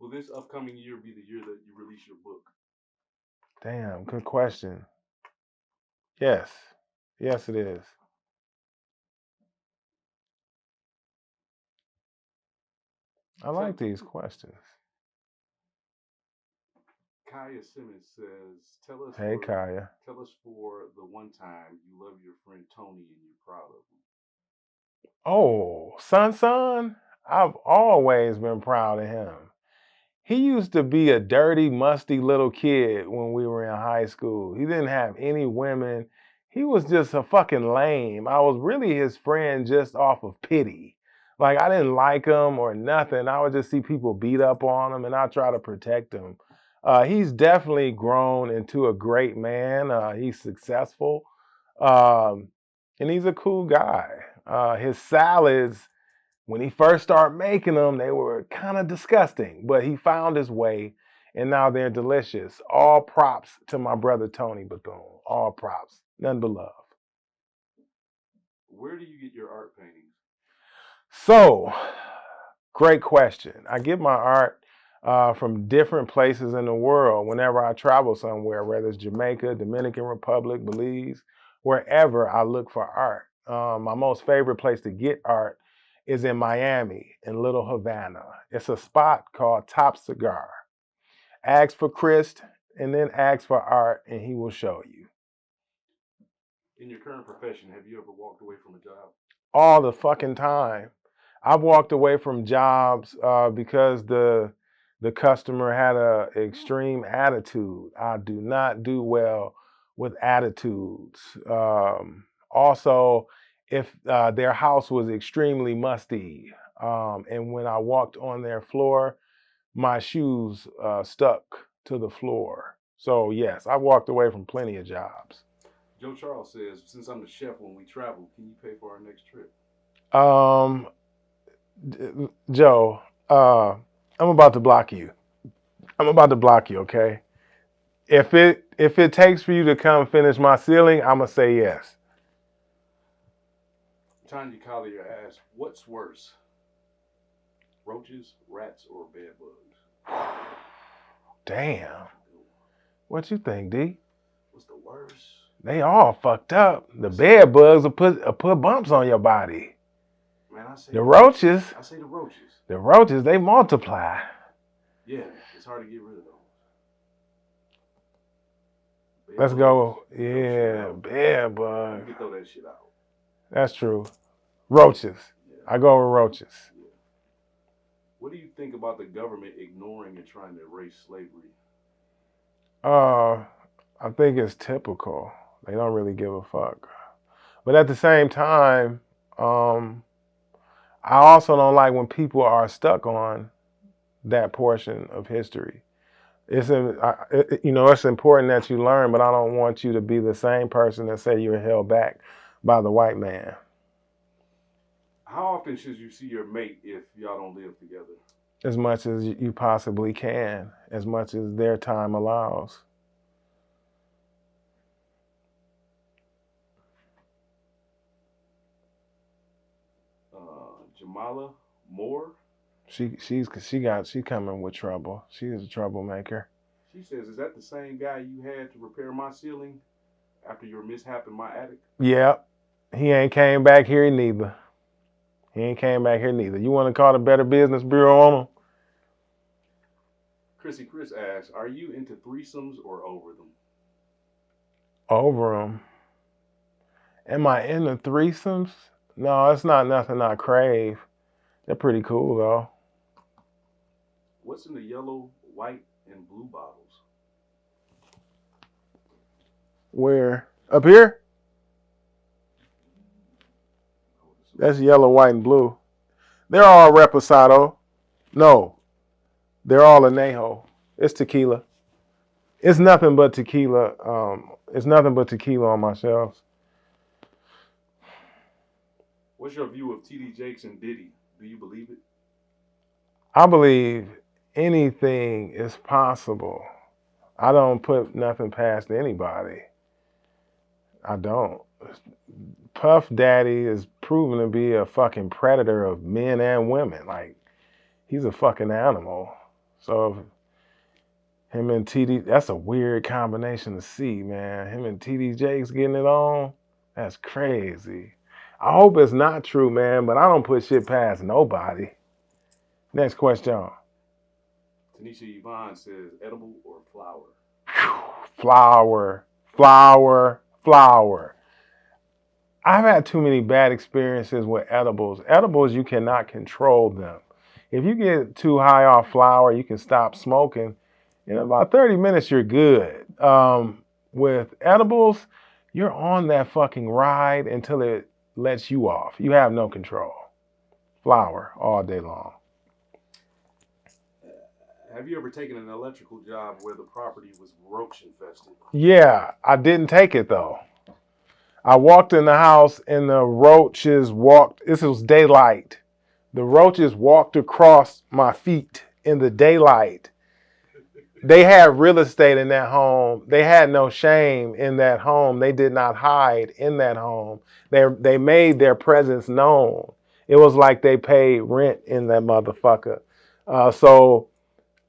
Will this upcoming year be the year that you release your book? Damn, good question. Yes. Yes, it is. I like these questions. Kaya Simmons says, Hey, Kaya. Tell us for the one time you love your friend Tony and you're proud of him." Oh, son. I've always been proud of him. He used to be a dirty, musty little kid when we were in high school. He didn't have any women. He was just a fucking lame. I was really his friend just off of pity. Like, I didn't like him or nothing. I would just see people beat up on him and I try to protect him. He's definitely grown into a great man. He's successful. Um, and he's a cool guy. His salads, when he first started making them, they were kind of disgusting, but he found his way and now they're delicious. All props to my brother Tony Bethune. All props. None but love. Where do you get your art paintings? So, great question. I get my art from different places in the world whenever I travel somewhere, whether it's Jamaica, Dominican Republic, Belize, wherever I look for art. My most favorite place to get art is in Miami, in Little Havana. It's a spot called Top Cigar. Ask for Chris and then ask for art, and he will show you. In your current profession, have you ever walked away from a job? All the fucking time. I've walked away from jobs because the customer had a extreme attitude. I do not do well with attitudes. Also, if their house was extremely musty, and when I walked on their floor, my shoes stuck to the floor. So yes, I walked away from plenty of jobs. Joe Charles says, since I'm the chef when we travel, can you pay for our next trip? Joe, I'm about to block you. Okay? If it takes for you to come finish my ceiling, I'ma say yes. Tanya Collier asks, what's worse? Roaches, rats, or bed bugs? Damn. What you think, D? What's the worst? They all fucked up. The bed bugs will put bumps on your body. Man, I say the roaches. I say the roaches. The roaches, they multiply. Yeah, it's hard to get rid of those. Let's go. Yeah, bed bug. You can throw that shit out. That's true. Roaches. Yeah. I go with roaches. Yeah. What do you think about the government ignoring and trying to erase slavery? I think it's typical. They don't really give a fuck. But at the same time, I also don't like when people are stuck on that portion of history. It's important that you learn, but I don't want you to be the same person that say you're held back by the white man. How often should you see your mate if y'all don't live together? As much as you possibly can, as much as their time allows. Jamala Moore. She coming with trouble. She is a troublemaker. She says, "Is that the same guy you had to repair my ceiling after your mishap in my attic?" Yep. He ain't came back here neither. You want to call the Better Business Bureau on him? Chrissy Chris asks, "Are you into threesomes or over them?" Over them. Am I into threesomes? No, it's not nothing I crave. They're pretty cool though. What's in the yellow, white, and blue bottles? Where? Up here? That's yellow, white, and blue. They're all Reposado. No, they're all Anejo. It's tequila. It's nothing but tequila. It's nothing but tequila on my shelves. What's your view of TD Jakes and Diddy? Do you believe it? I believe anything is possible. I don't put nothing past anybody. I don't. Puff Daddy is proven to be a fucking predator of men and women. Like, he's a fucking animal. So him and TD, that's a weird combination to see, man. Him and TD Jakes getting it on, that's crazy. I hope it's not true, man, but I don't put shit past nobody. Next question. Tanisha Yvonne says, edible or flower? Flower. I've had too many bad experiences with edibles. Edibles, you cannot control them. If you get too high off flower, you can stop smoking. In about 30 minutes, you're good. With edibles, you're on that fucking ride until it lets you off. You have no control. Flower all day long. Have you ever taken an electrical job where the property was roach infested? Yeah, I didn't take it though. I walked in the house and the roaches walked, this was daylight. The roaches walked across my feet in the daylight. They had real estate in that home. They had no shame in that home. They did not hide in that home. They made their presence known. It was like they paid rent in that motherfucker. So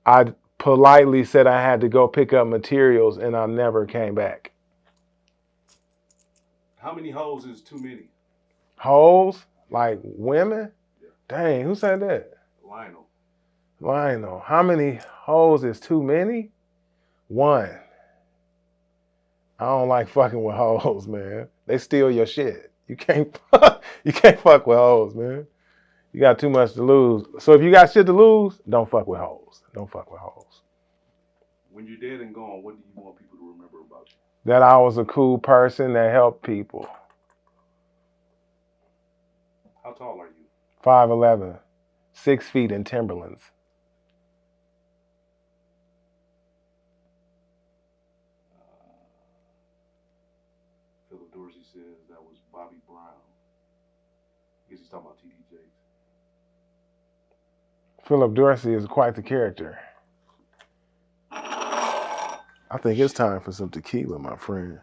I politely said I had to go pick up materials and I never came back. How many hoes is too many? Hoes? Like women? Yeah. Dang, who said that? Lionel. How many hoes is too many? One. I don't like fucking with hoes, man. They steal your shit. You can't fuck with hoes, man. You got too much to lose. So if you got shit to lose, don't fuck with hoes. Don't fuck with hoes. When you're dead and gone, what do you want people to remember about you? That I was a cool person that helped people. How tall are you? 5'11", 6 feet in Timberlands. Philip Dorsey says that was Bobby Brown. I guess he's talking about TD Jakes. Philip Dorsey is quite the character. I think it's time for some tequila, my friend.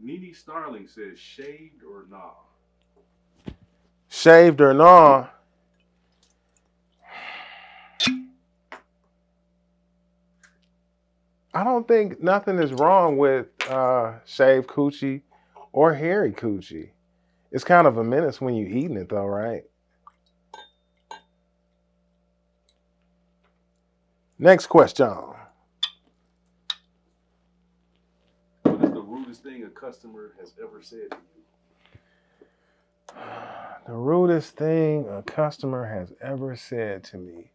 Nene Starling says shaved or nah? Shaved or nah? I don't think nothing is wrong with shaved coochie or hairy coochie. It's kind of a menace when you're eating it though, right? Next question. What is the rudest thing a customer has ever said to you? The rudest thing a customer has ever said to me.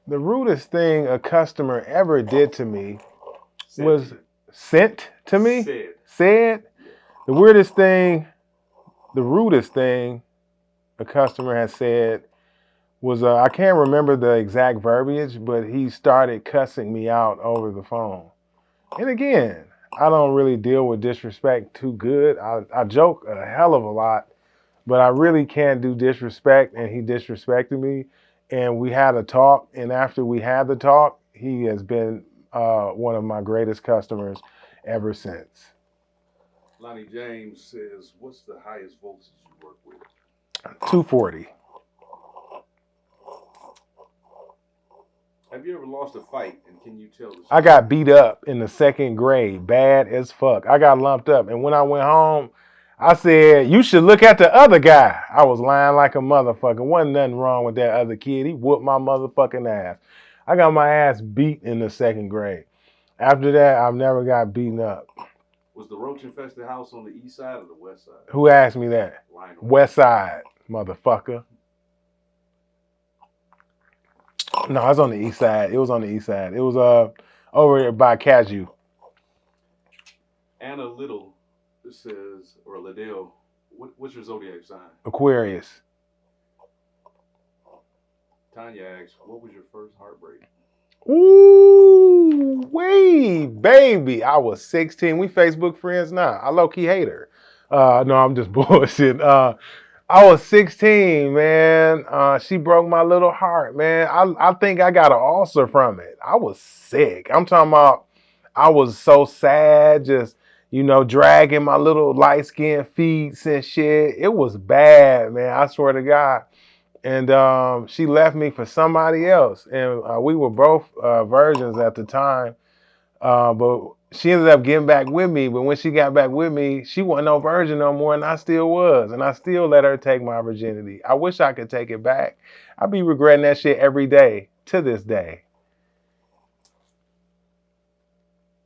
The rudest thing a customer ever did to me was sent to me? Said? The rudest thing a customer has said was, I can't remember the exact verbiage, but he started cussing me out over the phone. And again, I don't really deal with disrespect too good. I joke a hell of a lot, but I really can't do disrespect, and he disrespected me. And we had a talk, and after we had the talk, he has been one of my greatest customers ever since. Lonnie James says, what's the highest voltage you work with? 240. Have you ever lost a fight, and can you tell us? I got beat up in the second grade, bad as fuck. I got lumped up, and when I went home, I said, you should look at the other guy. I was lying like a motherfucker. Wasn't nothing wrong with that other kid. He whooped my motherfucking ass. I got my ass beat in the second grade. After that, I've never got beaten up. Was the roach-infested house on the east side or the west side? Who asked me that? Lionel. West side, motherfucker. No, it was on the east side. It was on the east side. It was over by Cashew. Anna Little says, or Liddell, what's your zodiac sign? Aquarius. Tanya asks, what was your first heartbreak? Ooh, wee, baby. I was 16. We Facebook friends now. I low-key hate her. No, I'm just bullshitting. I was 16, man. She broke my little heart, man. I think I got an ulcer from it. I was sick. I'm talking about I was so sad, just, dragging my little light-skinned feet and shit. It was bad, man. I swear to God. And she left me for somebody else. And we were both virgins at the time. But she ended up getting back with me. But when she got back with me, she wasn't no virgin no more, and I still was. And I still let her take my virginity. I wish I could take it back. I be regretting that shit every day, to this day.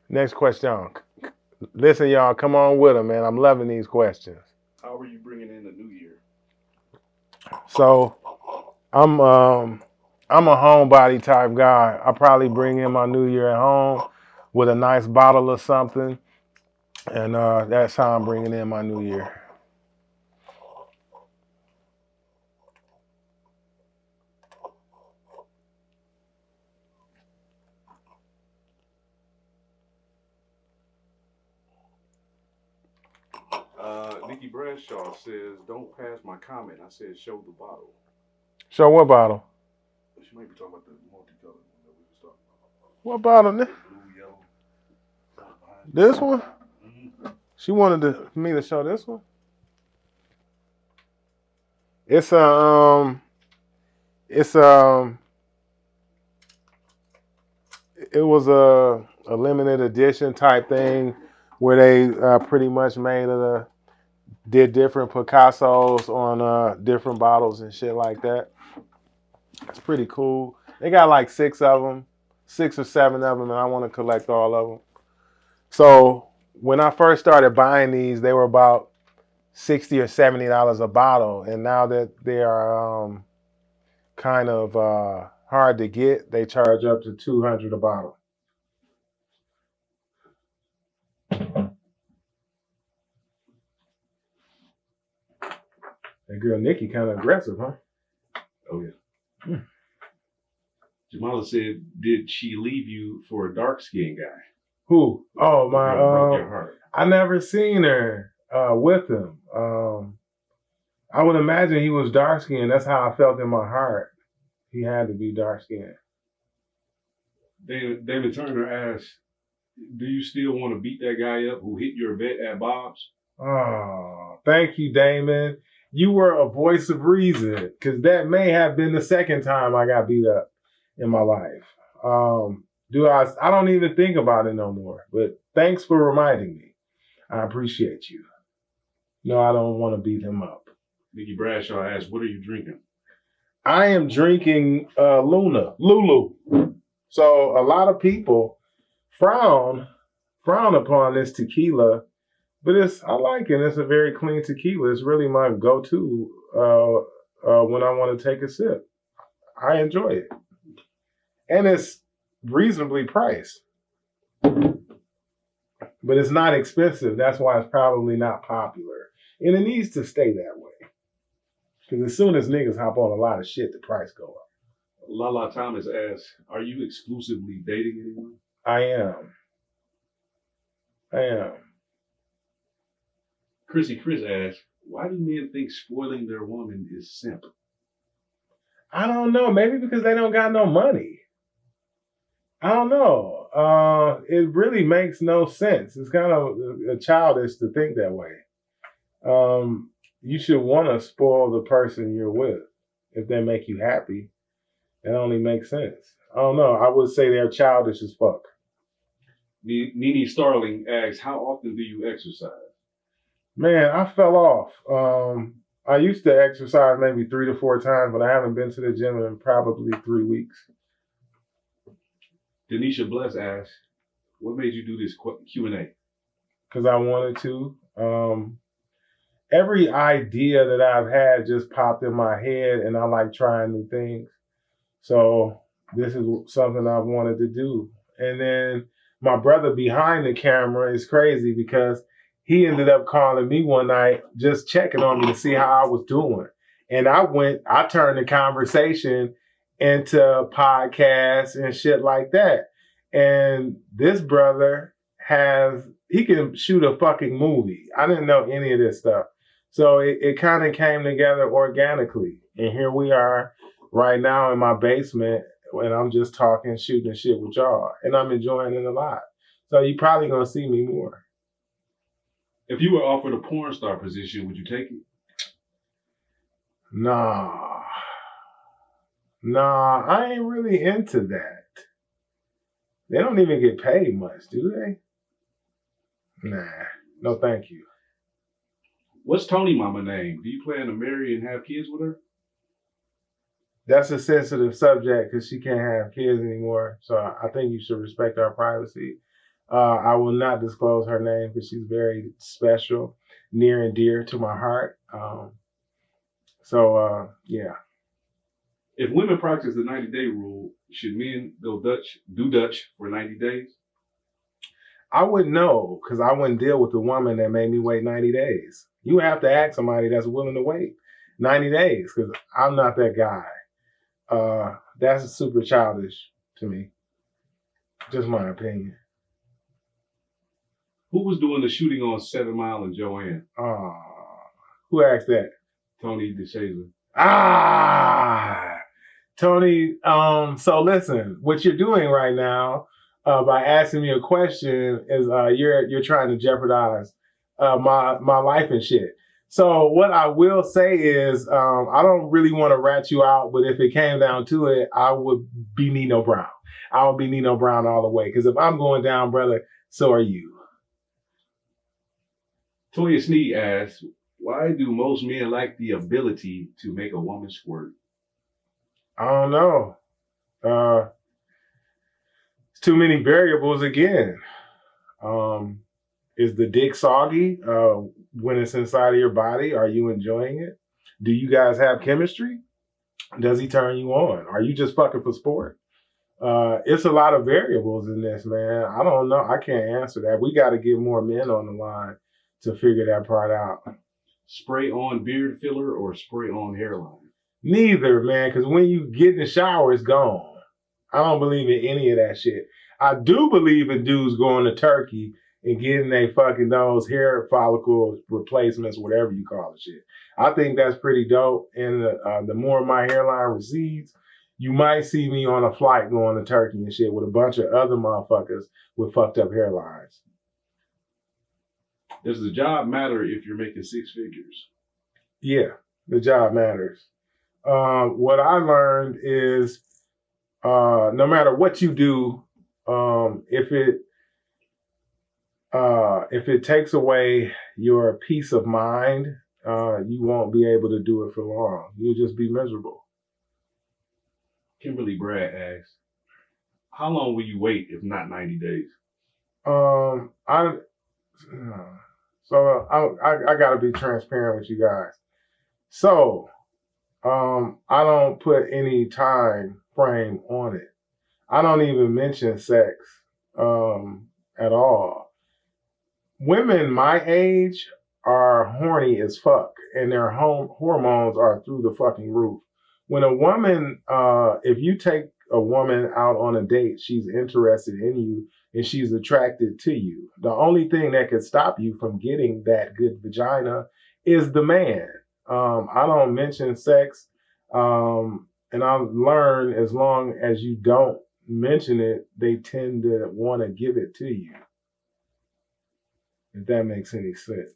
Next question. Listen, y'all, come on with them, man. I'm loving these questions. How are you bringing in the new year? So I'm a homebody type guy. I probably bring in my New Year at home with a nice bottle of something, and that's how I'm bringing in my New Year. Nikki Bradshaw says, "Don't pass my comment." I said, "Show the bottle." So what bottle? She might be talking about the multicolored one that we was talking about. What bottle? Blue, yellow. This one? Mm-hmm. She wanted me to show this one. It's it's it was a limited edition type thing where they pretty much did different Picassos on different bottles and shit like that. It's pretty cool. They got like 6 of them, 6 or 7 of them, and I want to collect all of them. So when I first started buying these, they were about $60 or $70 a bottle, and now that they are kind of hard to get, they charge up to $200 a bottle. That girl Nikki kind of aggressive, huh? Oh yeah. Jamala said, "Did she leave you for a dark skinned guy?" Who? Oh, The girl who broke your my. heart. I never seen her with him. I would imagine he was dark skinned. That's how I felt in my heart. He had to be dark skinned. David Turner asked, "Do you still want to beat that guy up who hit your vet at Bob's?" Oh, thank you, Damon. You were a voice of reason, because that may have been the second time I got beat up in my life. I don't even think about it no more. But thanks for reminding me. I appreciate you. No, I don't want to beat him up. Nikki Bradshaw asked, "What are you drinking?" I am drinking Lulu. So a lot of people frown upon this tequila, but I like it. It's a very clean tequila. It's really my go-to when I want to take a sip. I enjoy it, and it's reasonably priced, but it's not expensive. That's why it's probably not popular, and it needs to stay that way. Because as soon as niggas hop on a lot of shit, the price go up. Lala Thomas asked, "Are you exclusively dating anyone?" I am. Chrissy Chris asked, "Why do men think spoiling their woman is simp?" I don't know. Maybe because they don't got no money. I don't know. It really makes no sense. It's kind of childish to think that way. You should want to spoil the person you're with if they make you happy. It only makes sense. I don't know. I would say they're childish as fuck. Nene Starling asks, "How often do you exercise?" Man, I fell off. I used to exercise maybe 3 to 4 times, but I haven't been to the gym in probably 3 weeks. Denisha Bless asks, "What made you do this Q&A?" Because I wanted to. Every idea that I've had just popped in my head, and I like trying new things. So this is something I've wanted to do. And then my brother behind the camera is crazy because he ended up calling me one night, just checking on me to see how I was doing. And I turned the conversation into podcasts and shit like that. And this brother he can shoot a fucking movie. I didn't know any of this stuff. So it kind of came together organically. And here we are right now in my basement, and I'm just talking, shooting shit with y'all. And I'm enjoying it a lot. So you probably gonna see me more. If you were offered a porn star position, would you take it? Nah, I ain't really into that. They don't even get paid much, do they? Nah, no thank you. What's Tony Mama name? Do you plan to marry and have kids with her? That's a sensitive subject because she can't have kids anymore. So I think you should respect our privacy. I will not disclose her name because she's very special, near and dear to my heart. Yeah. If women practice the 90-day rule, should men do Dutch for 90 days? I wouldn't know because I wouldn't deal with the woman that made me wait 90 days. You have to ask somebody that's willing to wait 90 days because I'm not that guy. That's super childish to me. Just my opinion. Who was doing the shooting on 7 Mile and Joanne? Who asked that? Tony DeShazer. Tony. So listen, what you're doing right now by asking me a question is you're trying to jeopardize my life and shit. So what I will say is I don't really want to rat you out, but if it came down to it, I would be Nino Brown. I would be Nino Brown all the way because if I'm going down, brother, so are you. Toya Sneed asks, why do most men like the ability to make a woman squirt? I don't know. It's too many variables again. Is the dick soggy when it's inside of your body? Are you enjoying it? Do you guys have chemistry? Does he turn you on? Are you just fucking for sport? It's a lot of variables in this, man. I don't know. I can't answer that. We got to get more men on the line to figure that part out. Spray on beard filler or spray on hairline? Neither, man, because when you get in the shower, it's gone. I don't believe in any of that shit. I do believe in dudes going to Turkey and getting they fucking those hair follicle replacements, whatever you call the shit. I think that's pretty dope. And the more my hairline recedes, you might see me on a flight going to Turkey and shit with a bunch of other motherfuckers with fucked up hairlines. Does the job matter if you're making 6 figures? Yeah, the job matters. What I learned is no matter what you do, if it takes away your peace of mind, you won't be able to do it for long. You'll just be miserable. Kimberly Brad asks, how long will you wait if not 90 days? I got to be transparent with you guys. So I don't put any time frame on it. I don't even mention sex at all. Women my age are horny as fuck, and their hormones are through the fucking roof. When a woman, if you take a woman out on a date, she's interested in you and she's attracted to you. The only thing that could stop you from getting that good vagina is the man. I don't mention sex, and I've learned as long as you don't mention it, they tend to want to give it to you. If that makes any sense.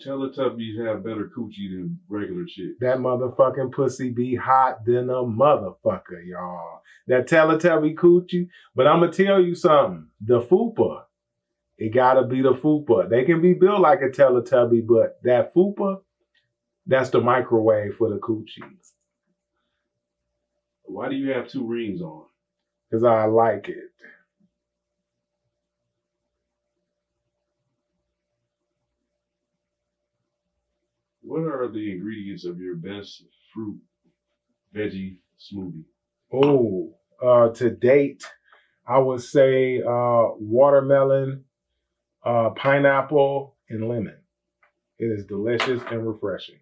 Teletubbies have better coochie than regular chicks. That motherfucking pussy be hot than a motherfucker, y'all. That Teletubby coochie. But I'm going to tell you something. The fupa. It got to be the fupa. They can be built like a Teletubby, but that fupa, that's the microwave for the coochie. Why do you have 2 rings on? Because I like it. What are the ingredients of your best fruit veggie smoothie? Oh, to date, I would say watermelon, pineapple, and lemon. It is delicious and refreshing.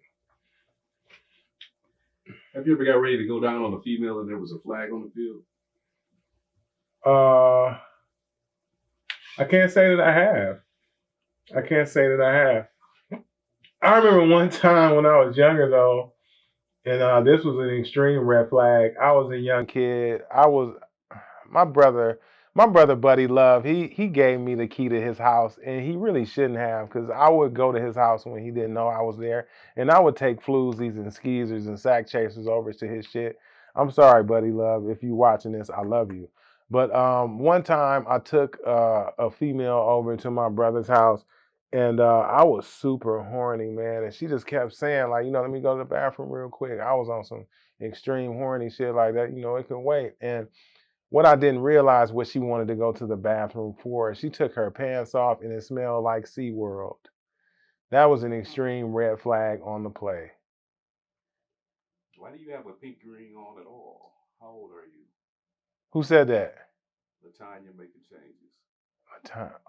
Have you ever got ready to go down on a female and there was a flag on the field? I can't say that I have. I remember one time when I was younger though, and this was an extreme red flag. I was a young kid. My brother Buddy Love, he gave me the key to his house, and he really shouldn't have, because I would go to his house when he didn't know I was there, and I would take floozies and skeezers and sack chasers over to his shit. I'm sorry, Buddy Love, if you watching this, I love you. But one time I took a female over to my brother's house, And I was super horny, man. And she just kept saying, like, let me go to the bathroom real quick. I was on some extreme horny shit like that. It can wait. And what I didn't realize what she wanted to go to the bathroom for. She took her pants off and it smelled like SeaWorld. That was an extreme red flag on the play. Why do you have a pinky ring on at all? How old are you? Who said that? Latanya making changes.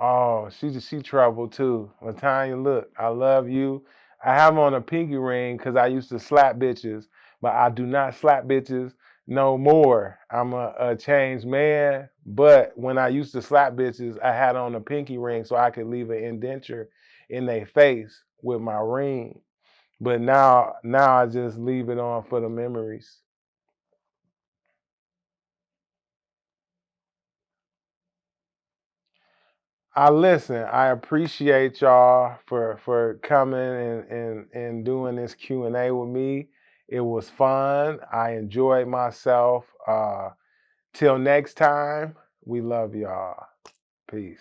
Oh, she trouble too. Latanya, look, I love you. I have on a pinky ring because I used to slap bitches, but I do not slap bitches no more. I'm a changed man. But when I used to slap bitches, I had on a pinky ring so I could leave an indenture in their face with my ring. But now I just leave it on for the memories. I listen. I appreciate y'all for coming and doing this Q&A with me. It was fun. I enjoyed myself. Till next time, we love y'all. Peace.